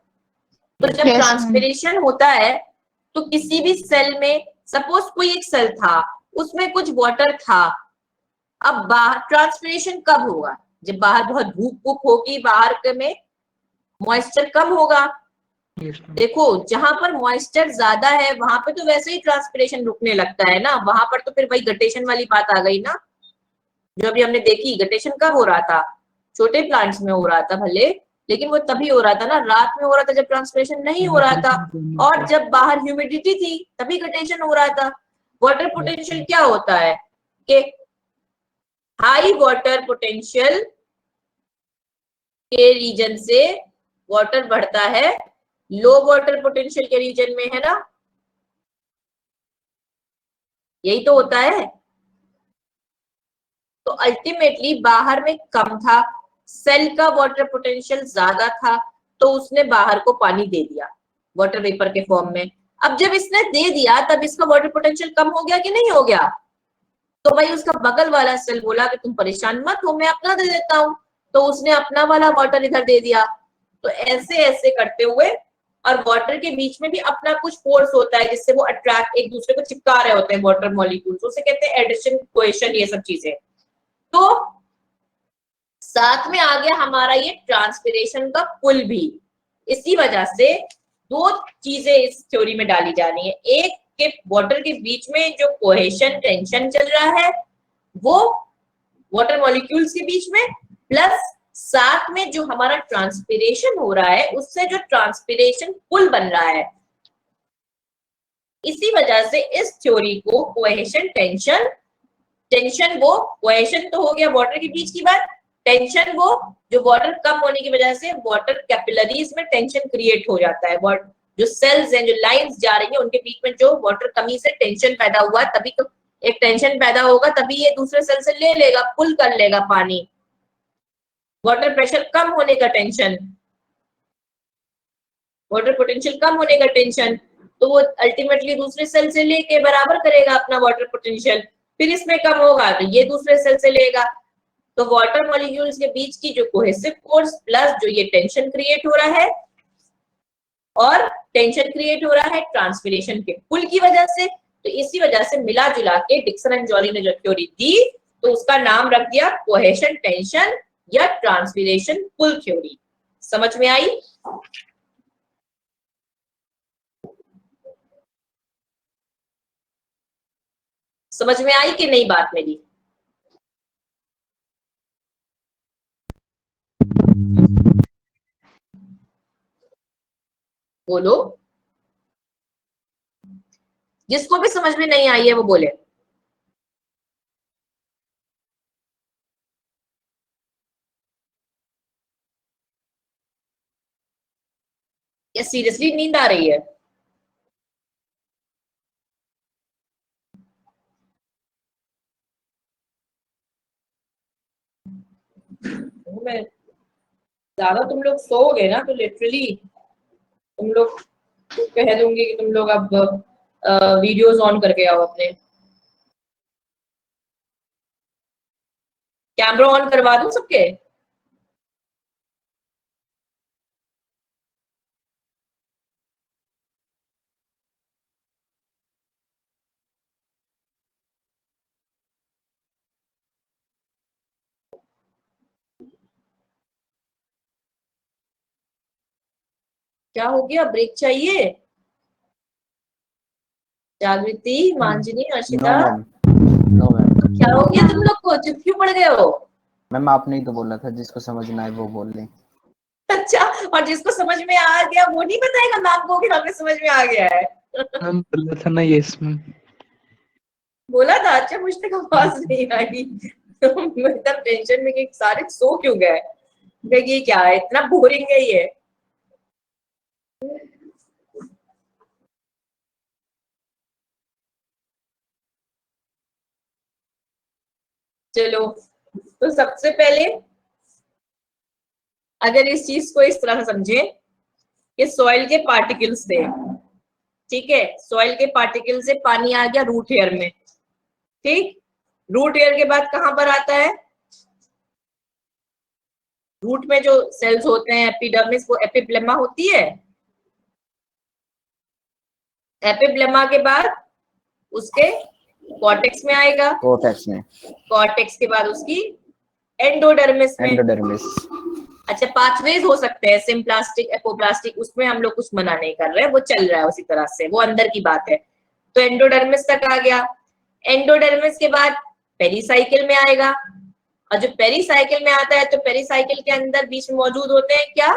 A: तो जब
B: Yes,
A: ट्रांसपिरेशन होता है तो किसी भी सेल में, सपोज कोई एक सेल था उसमें कुछ वाटर था, अब बाहर ट्रांसपिरेशन कब होगा? जब बाहर बहुत धूप वूप होगी, बाहर में मॉइस्चर कम होगा।
C: Yes ma'am.
A: देखो जहां पर मॉइस्चर ज्यादा है वहां पे तो वैसे ही ट्रांसपिरेशन रुकने लगता है ना, वहां पर तो फिर वही गटेशन वाली बात आ गई ना, जो अभी हमने देखी। गटेशन कब हो रहा था? छोटे प्लांट्स में हो रहा था भले, लेकिन वो तभी हो रहा था ना, रात में हो रहा था जब ट्रांसपिरेशन नहीं हो रहा था, और जब बाहर ह्यूमिडिटी थी तभी गटेशन हो रहा था। वाटर पोटेंशियल क्या होता है कि हाई वाटर पोटेंशियल के रीजन से वाटर बढ़ता है लो वाटर पोटेंशियल के रीजन में, है ना? यही तो होता है। तो अल्टीमेटली बाहर में कम था, सेल का वाटर पोटेंशियल ज्यादा था, तो उसने बाहर को पानी दे दिया वाटर वेपर के फॉर्म में। अब जब इसने दे दिया तब इसका वाटर पोटेंशियल कम हो गया कि नहीं हो गया? तो भाई उसका बगल वाला सेल बोला कि तुम परेशान मत हो, मैं अपना दे देता हूँ, तो उसने अपना वाला वाटर इधर दे दिया। तो ऐसे ऐसे करते हुए, और वाटर के बीच में भी अपना कुछ फोर्स होता है जिससे वो अट्रैक्ट एक दूसरे को चिपका रहे होते हैं वाटर मॉलिक्यूल्स, उसे कहते हैं एडिशन, कोएशन, ये सब चीजें। तो साथ में आ गया हमारा ये ट्रांसपिरेशन का पुल भी। इसी वजह से दो चीजें इस थ्योरी में डाली जा रही है, एक के वाटर के बीच में जो कोहेशन टेंशन चल रहा है वो वाटर मॉलिक्यूल्स के बीच में, प्लस साथ में जो हमारा ट्रांसपिरेशन हो रहा है उससे जो ट्रांसपिरेशन पुल बन रहा है। इसी वजह से इस थ्योरी को कोहेशन टेंशन, टेंशन वो कोहेशन तो हो गया वाटर के बीच की बात, टेंशन वो जो वाटर कम होने की वजह से वाटर कैपिलरीज में टेंशन क्रिएट हो जाता है, जो सेल्स हैं, जो लाइंस जा रही है उनके बीच में जो वाटर कमी से टेंशन पैदा हुआ, तभी तो एक टेंशन पैदा होगा, तभी ये दूसरे सेल से ले लेगा, पुल कर लेगा पानी। वाटर प्रेशर कम होने का टेंशन, वाटर पोटेंशियल कम होने का टेंशन, तो वो अल्टीमेटली दूसरे सेल से लेके बराबर करेगा अपना वाटर पोटेंशियल, फिर इसमें कम होगा तो ये दूसरे सेल से लेगा। तो वाटर मॉलिक्यूल्स के बीच की जो कोहेसिव फोर्स प्लस जो ये टेंशन क्रिएट हो रहा है, और टेंशन क्रिएट हो रहा है ट्रांसपिरेशन के पुल की वजह से, तो इसी वजह से मिला जुला के डिक्सन एंड जॉली ने जो थ्योरी दी तो उसका नाम रख दिया कोहेशन टेंशन या ट्रांसपिरेशन पुल थ्योरी। समझ में आई? समझ में आई कि नहीं बात मेरी? बोलो, जिसको भी समझ में नहीं आई है वो बोले। या सीरियसली नींद आ रही है? मैं ज्यादा तुम लोग सोओगे ना तो लिटरली तुम लोग कह दूंगी कि तुम लोग अब वीडियोस ऑन करके आओ अपने। कैमरा ऑन करवा दूं सबके? क्या हो गया, ब्रेक चाहिए? Jagriti, Manjani,
D: no
A: Arshita,
D: ma'am, no ma'am.
A: क्या हो गया तुम लोग को, चुप क्यों पड़ गए हो?
D: मैम आपने ही तो बोला था जिसको समझ ना आए वो बोल ले।
A: अच्छा, और जिसको समझ में आ गया वो नहीं बताएगा मैम को कि हमें समझ में आ गया है?
C: हम बोला था ना यस मैम।
A: बोला था? अच्छा, मुझ तक आवाज नहीं आई तो मैं एकदम टेंशन में कि सारे सो क्यों गए, ये क्या है, इतना बोरिंग है ये। चलो, तो सबसे पहले अगर इस चीज को इस तरह से समझे कि सॉइल के पार्टिकल्स थे, ठीक है, सॉइल के पार्टिकल से पानी आ गया रूट हेयर में, ठीक, रूट हेयर के बाद कहां पर आता है? रूट में जो सेल्स होते हैं एपिडर्मिस, वो एपिब्लेमा होती है। एपिब्लेमा के बाद उसके कॉर्टेक्स में आएगा,
D: कोर्टेक्स में,
A: कॉर्टेक्स के बाद उसकी एंडोडर्मिस में।
D: एंडोडर्मिस।
A: अच्छा, पाथवेज हो सकते हैं, सिम्प्लास्टिक, एपोप्लास्टिक, उसमें हम लोग कुछ मना नहीं कर रहे हैं, वो चल रहा है उसी तरह से, वो अंदर की बात है। तो एंडोडर्मिस तक आ गया। एंडोडर्मिस के बाद पेरीसाइकिल में आएगा, और जो पेरीसाइकिल में आता है तो पेरीसाइकिल के अंदर बीच में मौजूद होते हैं क्या?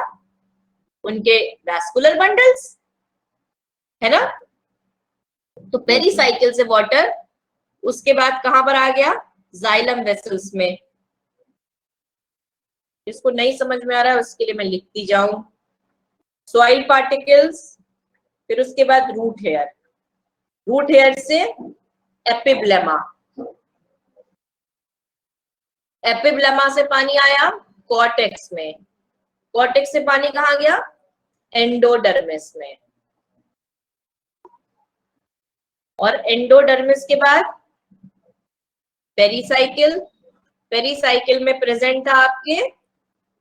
A: उनके वैस्कुलर बंडल्स, है ना? तो पेरीसाइकिल से वाटर उसके बाद कहां पर आ गया? जाइलम वेसल्स में। जिसको नहीं समझ में आ रहा है उसके लिए मैं लिखती जाऊं, सॉइल पार्टिकल्स, फिर उसके बाद रूट हेयर, रूट हेयर से एपिब्लेमा, एपिब्लेमा से पानी आया कॉर्टेक्स में, कॉर्टेक्स से पानी कहाँ गया, एंडोडर्मिस में, और एंडोडर्मिस के बाद पेरिसाइकिल, पेरिसाइकिल में प्रेजेंट था आपके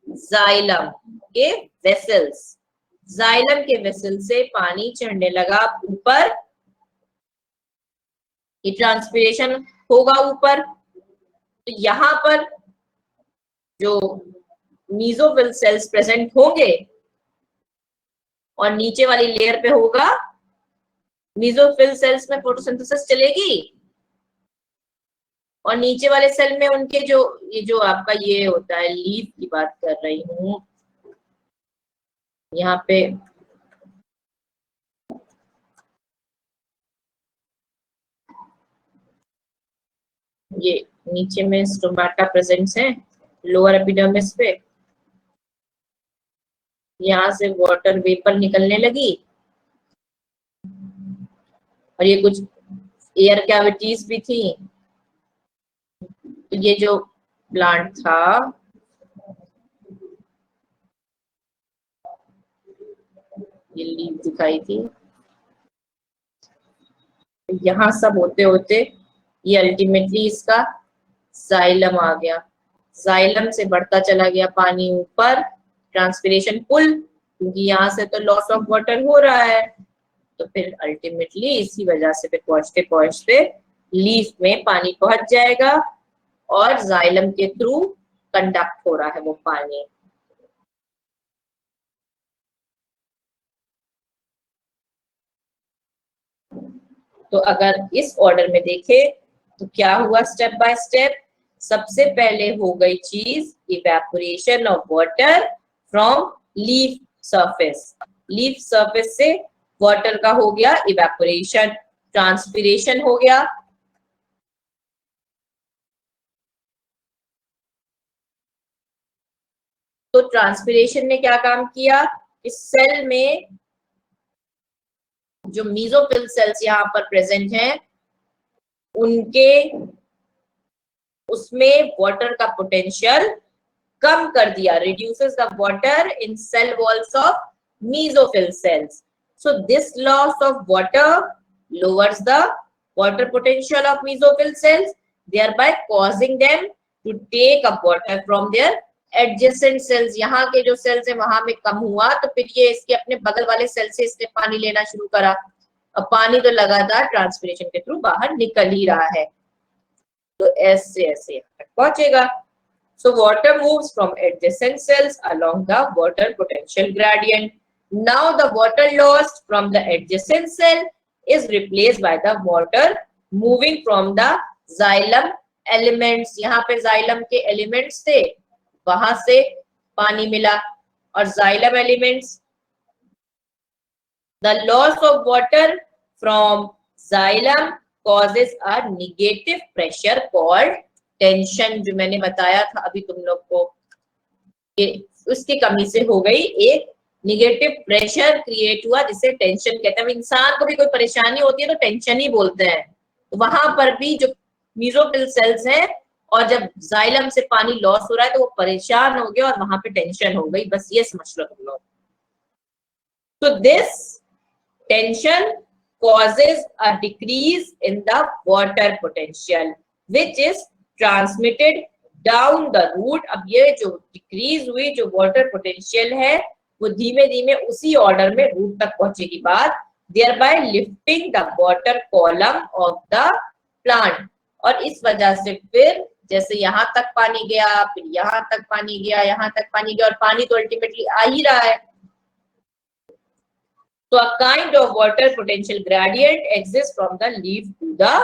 A: जाइलम के वेसल्स, जाइलम के वेसल से पानी चढ़ने लगा ऊपर, ये ट्रांसपिरेशन होगा ऊपर, तो यहाँ पर जो मीजोफिल सेल्स प्रेजेंट होंगे और नीचे वाली लेयर पे होगा, मीजोफिल सेल्स में फोटोसिंथेसिस चलेगी और नीचे वाले सेल में उनके जो ये जो आपका ये होता है, लीफ की बात कर रही हूं यहाँ पे, ये नीचे में स्टोमाटा प्रेजेंट्स है लोअर एपिडर्मिस पे, यहाँ से वाटर वेपर निकलने लगी और ये कुछ एयर कैविटीज भी थी, तो ये जो प्लांट था ये लीफ दिखाई थी, यहाँ सब होते होते ये अल्टीमेटली इसका जाइलम आ गया, जाइलम से बढ़ता चला गया पानी ऊपर, ट्रांसपिरेशन पुल, क्योंकि यहाँ से तो लॉस ऑफ वाटर हो रहा है, तो फिर अल्टीमेटली इसी वजह से फिर पहुंचते पहुंचते लीफ में पानी पहुंच जाएगा और जाइलम के थ्रू कंडक्ट हो रहा है वो पानी। तो अगर इस ऑर्डर में देखें तो क्या हुआ स्टेप बाय स्टेप, सबसे पहले हो गई चीज evaporation of water from leaf surface, leaf surface से वाटर का हो गया इवेपोरेशन, ट्रांसपिरेशन हो गया, तो ट्रांसपिरेशन ने क्या काम किया, इस सेल में जो मीजोफिल सेल्स यहाँ पर प्रेजेंट हैं उनके उसमें वाटर का पोटेंशियल कम कर दिया, reduces the water in cell walls of mesophyll cells. So this loss of water lowers the water potential of mesophyll cells, thereby causing them to take up water from their adjacent cells. यहाँ के जो sales है वहां में कम हुआ तो फिर ये इसके अपने बगल वाले सेल से इसने पानी लेना शुरू करा, अब पानी तो लगातार ट्रांसपिरेशन के थ्रू बाहर निकल ही रहा है, तो ऐसे ऐसे पहुंचेगा। So water moves from adjacent cells along the water potential gradient. Now the water lost from the adjacent cell is replaced by the water moving from the xylem elements. यहाँ पे xylem के elements थे, वहां से पानी मिला, और xylem elements, the loss of water from xylem causes a negative pressure called tension, जो मैंने बताया था अभी तुम लोग को, उसकी कमी से हो गई एक निगेटिव प्रेशर क्रिएट हुआ जिसे टेंशन कहते हैं। इंसान को भी कोई परेशानी होती है तो टेंशन ही बोलते हैं, तो वहां पर भी जो मीजोफिल सेल्स हैं और जब जाइलम से पानी लॉस हो रहा है तो वो परेशान हो गए और वहां पे टेंशन हो गई, बस ये समझ लो तुम लोग। तो this tension causes a decrease in the water potential which is transmitted down the root। अब ये जो डिक्रीज हुई जो वाटर पोटेंशियल है वो धीमे धीमे उसी ऑर्डर में रूट तक पहुंचेगी बाद, thereby lifting the water column of the plant। और इस वजह से फिर जैसे यहाँ तक पानी गया, फिर यहाँ तक पानी गया, यहाँ तक पानी गया, और पानी तो अल्टीमेटली आ ही रहा है। So a kind of water potential gradient exists from the leaf to the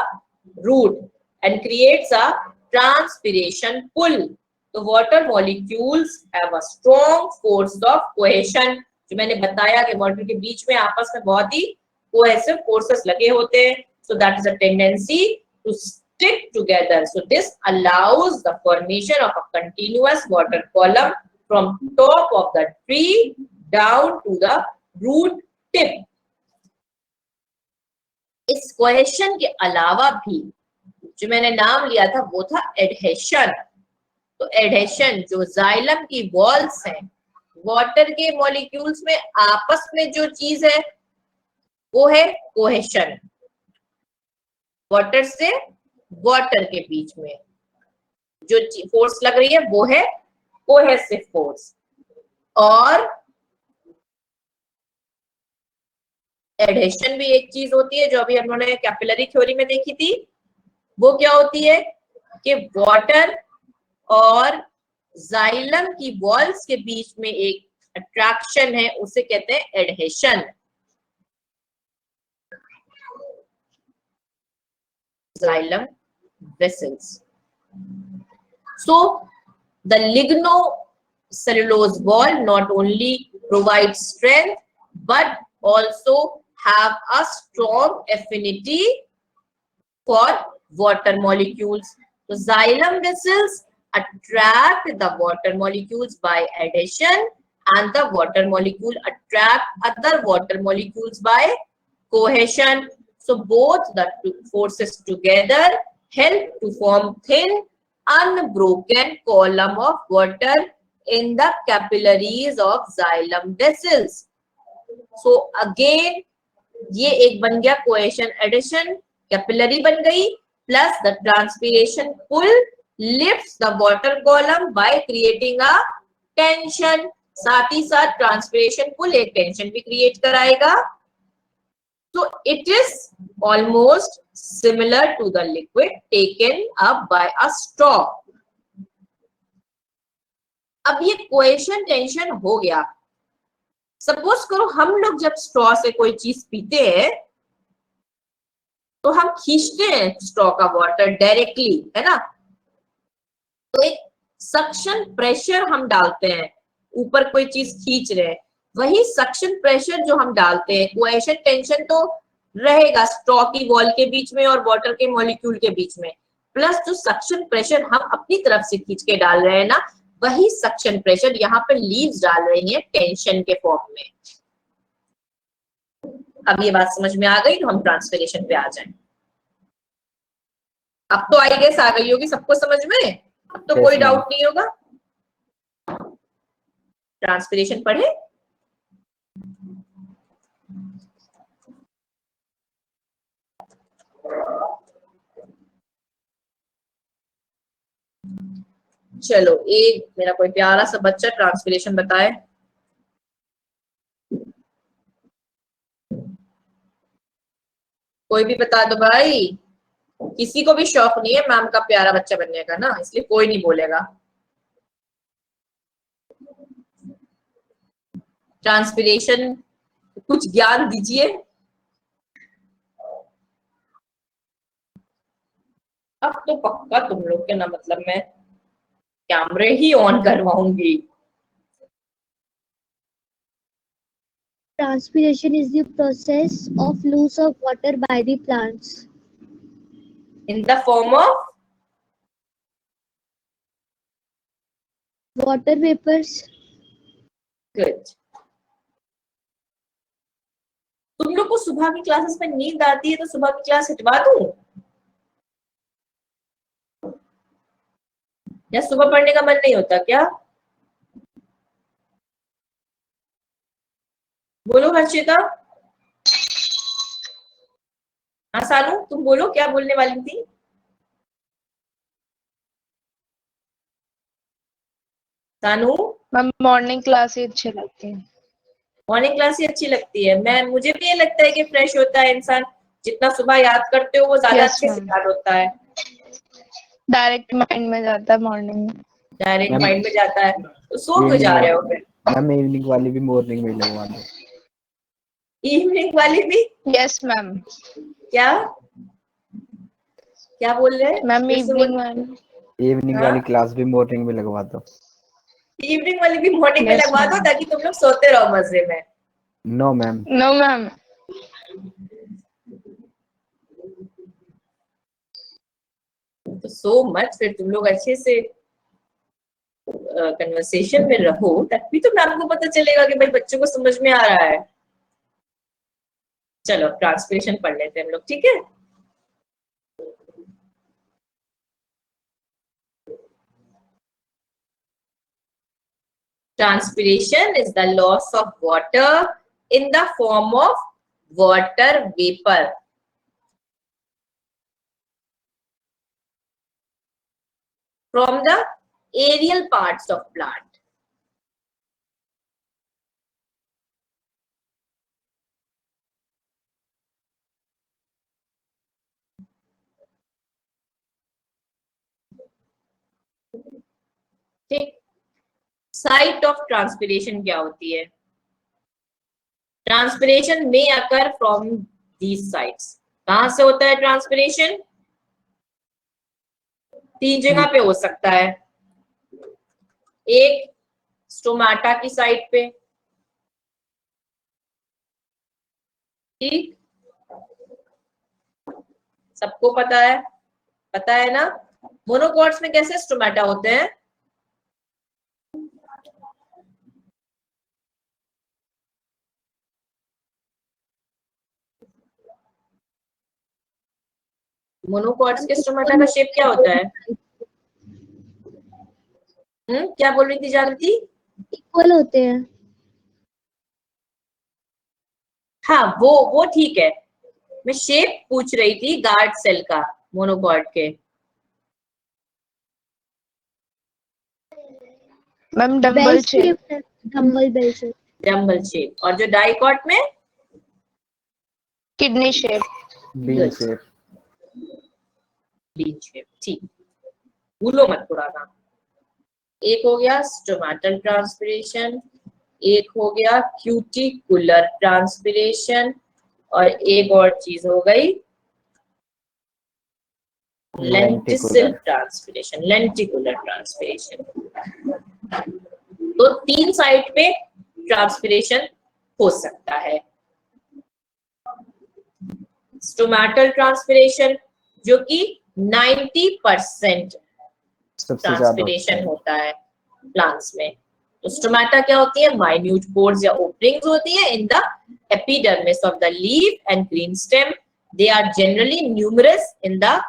A: root and creates a transpiration pull। तो water molecules have a strong force of cohesion, जो मैंने बताया कि वाटर के बीच में आपस में बहुत ही cohesive forces लगे होते हैं, so that is a tendency to stick together। So this allows the formation of a continuous water column from top of the tree down to the root tip. इस cohesion के अलावा भी जो मैंने नाम लिया था वो था एडहेशन। तो एडहेशन जो जाइलम की वॉल्स हैं, वाटर के मॉलिक्यूल्स में आपस में जो चीज है वो है कोहेशन। वाटर से वाटर के बीच में जो फोर्स लग रही है वो है कोहेसिव फोर्स। और एडहेशन भी एक चीज होती है जो अभी हम लोगों ने कैपिलरी थ्योरी में देखी थी। वो क्या होती है कि वाटर और जाइलम की वॉल्स के बीच में एक अट्रैक्शन है, उसे कहते हैं adhesion. Xylem vessels. So the lignocellulose wall not only provides strength but also have a strong affinity for water molecules. So xylem vessels attract the water molecules by adhesion and the water molecule attract other water molecules by cohesion. So both the two forces together help to form thin, unbroken column of water in the capillaries of xylem vessels. So again, ये एक बन गया cohesion addition, capillary बन गई, plus the transpiration pull lifts the water column by creating a tension. साथ ही साथ transpiration pull एक tension भी create कराएगा. So it is almost similar to the liquid taken up by a straw. अब ये cohesion tension हो गया। Suppose करो हम लोग जब स्ट्रॉ से कोई चीज पीते हैं तो हम खींचते हैं स्ट्रॉ का वाटर डायरेक्टली, है ना। तो एक सक्शन प्रेशर हम डालते हैं, ऊपर कोई चीज खींच रहे हैं, वही सक्शन प्रेशर जो हम डालते हैं, कोहेशन टेंशन तो रहेगा स्ट्रॉ की वॉल के बीच में और वाटर के मॉलिक्यूल के बीच में, प्लस जो सक्शन प्रेशर हम अपनी तरफ से खींच के डाल रहे हैं ना, वही सक्शन प्रेशर यहाँ पे लीव्स डाल रही है टेंशन के फॉर्म में। अब ये बात समझ में आ गई, तो हम ट्रांसफिरेशन पे आ जाएं। अब तो आई गेस आ गई होगी सबको समझ में, अब तो कोई डाउट नहीं होगा। ट्रांसफिरेशन पढ़े। चलो, एक मेरा कोई प्यारा सा बच्चा ट्रांसफिरेशन बताए। कोई भी बता दो भाई, किसी को भी शौक नहीं है मैम का प्यारा बच्चा बनने का ना, इसलिए कोई नहीं बोलेगा। ट्रांसफिरेशन कुछ ज्ञान दीजिए। अब तो पक्का तुम लोग के ना, मतलब मैं कैमरे ही on करवाऊंगी।
E: Transpiration is the process of loss of water by the plants.
A: In the form of
E: Water vapors.
A: good. तुम लोग को सुबह की क्लासेस में नींद आती है तो सुबह की क्लास हटवा दूं, या सुबह पढ़ने का मन नहीं होता क्या? बोलो हर्षिता। हाँ सानू, तुम बोलो क्या बोलने वाली थी। सानू,
B: मैम मॉर्निंग क्लास ही अच्छी लगती है।
A: मॉर्निंग क्लास ही अच्छी लगती है। मैं मुझे भी ये लगता है कि फ्रेश होता है इंसान, जितना सुबह याद करते हो वो ज्यादा
B: Yes,
A: अच्छे से
B: ma'am.
A: याद होता है,
B: डायरेक्ट माइंड में जाता है मॉर्निंग में।
A: डायरेक्ट
D: मैम,
A: माइंड में जाता है। तो सो क्यों
D: इवनिंग
A: जा रहे हो फिर?
D: मैम इवनिंग वाली भी मॉर्निंग में लगवा दो।
A: इवनिंग वाली भी?
B: Yes ma'am.
A: क्या क्या बोल रहे हैं?
B: मैम
A: फिर से
B: इवनिंग
A: बोल।
B: वाली।
D: इवनिंग वाली क्लास भी मॉर्निंग में लगवा दो।
A: इवनिंग वाली भी मॉर्निंग में
B: Yes,
A: लगवा दो
B: ma'am.
A: ताकि तुम लोग सोते रहो मजे में।
D: No ma'am.
B: No ma'am.
A: तो सो मच, फिर तुम लोग अच्छे से कन्वर्सेशन में रहो तभी तो मैम को पता चलेगा कि भाई बच्चों को समझ में आ रहा है। चलो ट्रांसपिरेशन पढ़ लेते हैं हम लोग, ठीक है। Transpiration is the loss of water in the form of water vapor from the aerial parts of plant. ठीक, साइट ऑफ ट्रांसपिरेशन क्या होती है? ट्रांसपिरेशन में अकर फ्रॉम दीज साइट्स। कहां से होता है ट्रांसपिरेशन? 3 जगह पे हो सकता है। एक स्टोमाटा की साइट पे, ठीक, सबको पता है ना। मोनोकॉट्स में कैसे स्टोमाटा होते हैं? मोनोकॉट्स के स्टोमाटा का शेप क्या होता है? क्या बोल रही थी जागृति?
E: इक्वल होते हैं।
A: हाँ वो ठीक है, मैं शेप पूछ रही थी गार्ड सेल का मोनोकॉट के।
B: Ma'am dumbbell shape.
E: Dumbbell bell shape.
A: Dumbbell shape. और जो डाइकॉट में?
B: Kidney shape.
D: Bean shape.
A: Bean shape, ठीक, भूलो मत पुराना। एक हो गया स्टोमेटल ट्रांसपिरेशन, एक हो गया क्यूटिकुलर ट्रांसपिरेशन, और एक और चीज हो गई लेंटिसिल ट्रांसपिरेशन, लेंटिकुलर ट्रांसपिरेशन। तो 3 साइट पे ट्रांसपिरेशन हो सकता है। स्टोमेटल ट्रांसपिरेशन जो कि 90% ट्रांसपिरेशन होता है प्लांट्स में। तो स्टोमेटा क्या होती है? माइन्यूट पोर्स या ओपनिंग्स होती है in the epidermis of the leaf and green stem. They are generally numerous in the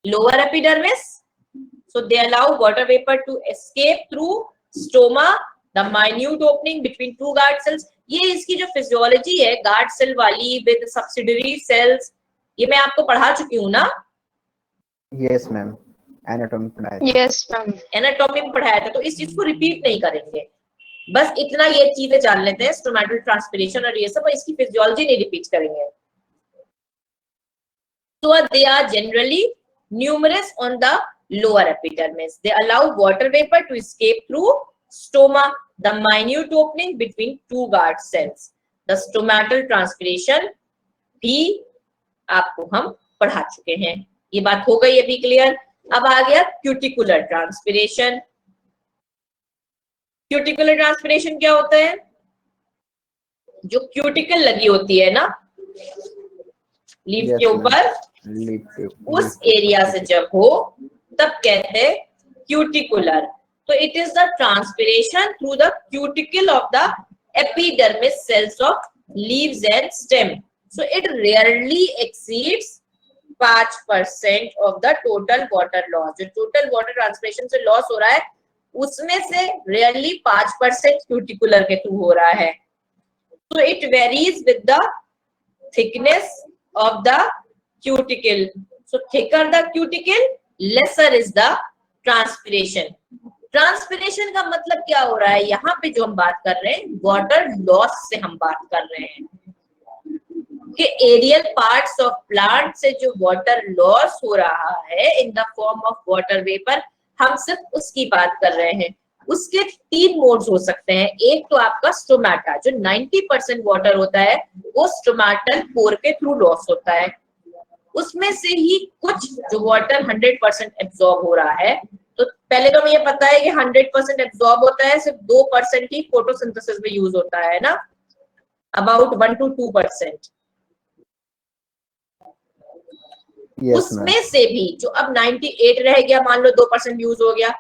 A: lower epidermis, so they allow water vapor to escape through stoma, the minute opening between 2 guard cells. ये इसकी जो physiology है guard cell वाली with subsidiary cells, ये मैं आपको पढ़ा चुकी हूँ ना?
D: यस मैम, एनाटॉमी पढ़ाया।
B: यस मैम,
A: एनाटॉमी में पढ़ाया था, तो इस चीज को रिपीट नहीं करेंगे, बस इतना ये चीजें जान लेते हैं स्टोमेटल ट्रांसपिरेशन और ये सब, इसकी फिजियोलॉजी नहीं रिपीट करेंगे। So they are generally numerous on the lower epidermis. They allow water vapor to escape through stoma, the minute opening between 2 guard cells. The stomatal transpiration भी आपको हम पढ़ा चुके हैं, ये बात हो गई अभी क्लियर। अब आ गया क्यूटिकुलर ट्रांसपिरेशन। क्यूटिकुलर ट्रांसपिरेशन क्या होता है? जो क्यूटिकल लगी होती है ना लीफ के ऊपर, उस एरिया से जब हो तब कहते हैं क्यूटिकुलर। तो it is the transpiration through the cuticle of the epidermis cells of leaves and stem. So it rarely exceeds 5% of the total water loss. जो टोटल वाटर ट्रांसपिरेशन से लॉस हो रहा है उसमें से रेयरली 5% क्यूटिकुलर के through हो रहा है। So it varies with the thickness of the cuticle. So thicker the cuticle, lesser is the transpiration. Transpiration का मतलब क्या हो रहा है? यहाँ पे जो हम बात कर रहे हैं वाटर लॉस से हम बात कर रहे हैं कि एरियल पार्ट्स ऑफ प्लांट से जो वाटर लॉस हो रहा है in the form of water vapour, हम सिर्फ उसकी बात कर रहे हैं। उसके 3 मोड्स हो सकते हैं। एक तो आपका स्टोमेटा, जो 90% वाटर होता है वो स्टोमेटल पोर के थ्रू लॉस होता है। उसमें से ही कुछ जो वाटर 100% एब्जॉर्ब हो रहा है, तो पहले तो हमें ये पता है कि 100% एब्जॉर्ब होता है, सिर्फ 2% ही फोटोसिंथेसिस में यूज होता है ना, अबाउट 1 to 2%। उसमें से भी जो अब 98 रह गया, मान लो 2% यूज हो गया,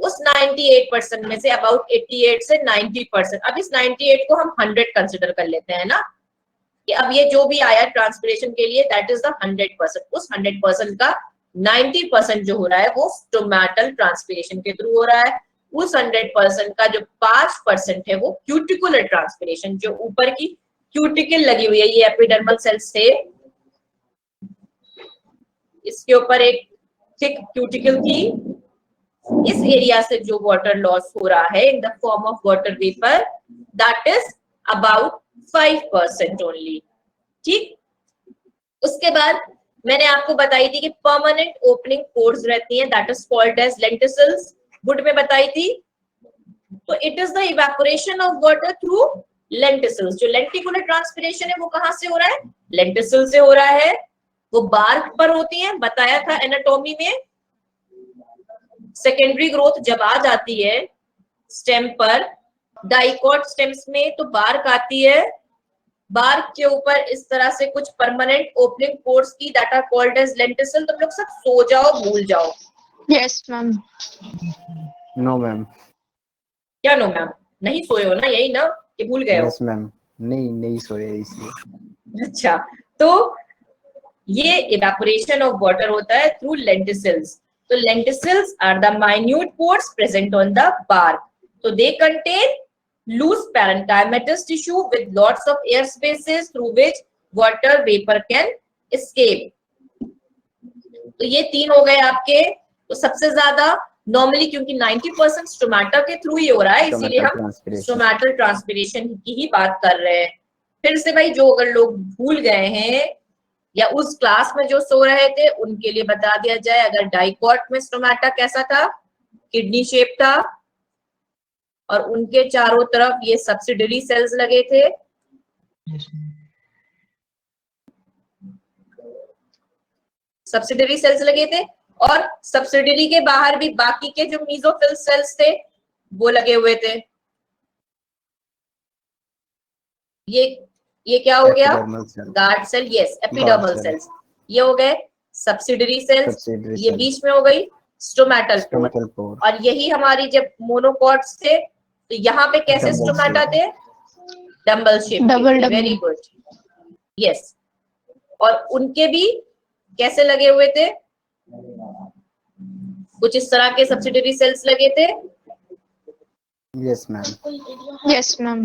A: उस 98% में से अबाउट 88 से 90%, अब इस 98 को हम 100 कंसिडर कर लेते हैं ना, कि अब ये जो भी आया ट्रांसपिरेशन के लिए दैट इज द 100%, उस 100% का 90% जो हो रहा है वो स्टोमेटल ट्रांसपिरेशन के थ्रू हो रहा है, उस 100% का जो 5% है वो क्यूटिकुलर ट्रांसपिरेशन, जो ऊपर की क्यूटिकल लगी हुई है, ये एपिडर्मल सेल्स से इसके ऊपर एक थिक क्यूटिकल थी, इस एरिया से जो वाटर लॉस हो रहा है in the form of water vapour that is about 5% only. ठीक, उसके बाद मैंने आपको बताई थी कि परमानेंट ओपनिंग पोर्स रहती हैं that is called as lenticels, wood में बताई थी। तो it is the evaporation of water through lenticels. जो लेंटिकुलर ट्रांसपिरेशन है वो कहां से हो रहा है, लेंटिसल से हो रहा है, वो बार्क पर होती है, बताया था एनाटॉमी में। सेकेंडरी ग्रोथ जब आ जाती है स्टेम पर, डाइकॉट स्टेम्स में तो बार्क आती है, बार्क के ऊपर इस तरह से कुछ परमानेंट ओपनिंग पोर्स की that are called as lenticel. तुम लोग सब सो जाओ, भूल जाओ।
B: Yes ma'am.
D: No ma'am.
A: क्या नो मैम, नहीं सोए हो ना, यही ना कि भूल गए हो?
D: यस मैम, नहीं सोए इसलिए।
A: अच्छा, तो ये इवेपोरेशन ऑफ वाटर होता है थ्रू लेंटिसल्स। तो lenticels are the minute pores present on the bark, तो they contain loose parenchymatous tissue with lots of air spaces through which water vapor can escape। तो ये तीन हो गए आपके। तो सबसे ज्यादा नॉर्मली क्योंकि 90% स्टोमेटा के थ्रू ही हो रहा है, इसीलिए हम स्टोमेटल ट्रांसपिरेशन की ही बात कर रहे हैं। फिर से भाई, जो अगर लोग भूल गए हैं या उस क्लास में जो सो रहे थे उनके लिए बता दिया जाए, अगर डाइकॉट में स्टोमेटा कैसा था, किडनी शेप था, और उनके चारों तरफ ये सब्सिडरी सेल्स लगे थे। सब्सिडरी सेल्स लगे थे, और सब्सिडरी के बाहर भी बाकी के जो मीजोफिल सेल्स थे वो लगे हुए थे। ये क्या हो गया, guard cell, yes epidermal cells, ये हो गए सब्सिडरी सेल्स, ये बीच में हो गई स्टोमेटल पोर। और यही हमारी जब मोनोकॉट्स थे तो यहाँ पे कैसे स्टोमेटा थे, dumbbell shape, very good, yes. और उनके भी कैसे लगे हुए थे, कुछ इस तरह के सब्सिडरी सेल्स लगे थे।
D: Yes ma'am,
B: yes ma'am.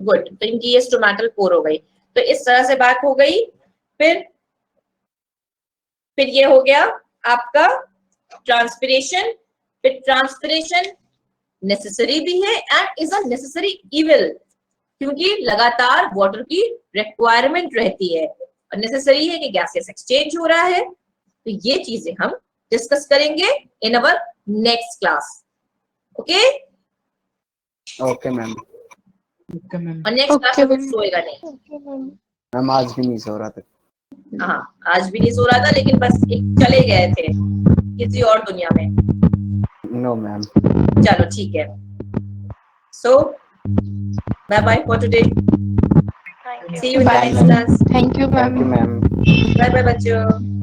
A: Good, तो इनकी ये स्टोमेटल पोर हो गई। तो इस तरह से बात हो गई। फिर ये हो गया आपका ट्रांसपिरेशन। फिर ट्रांसपिरेशन नेसेसरी भी है and is a necessary evil, क्योंकि लगातार वाटर की रिक्वायरमेंट रहती है, और नेसेसरी है कि गैसेस एक्सचेंज हो रहा है। तो ये चीजें हम डिस्कस करेंगे in our next class. Okay
D: okay ma'am.
A: और नेक्स्ट क्लास में कुछ सोएगा नहीं
D: मैम, आज भी नहीं सो रहा था।
A: हाँ, आज भी नहीं सो रहा था, लेकिन बस एक चले गए थे किसी और दुनिया में।
D: No ma'am.
A: चलो ठीक है, so bye bye for today, see you in the next class.
B: Thank you ma'am.
D: Thank you ma'am.
A: Bye bye बच्चों।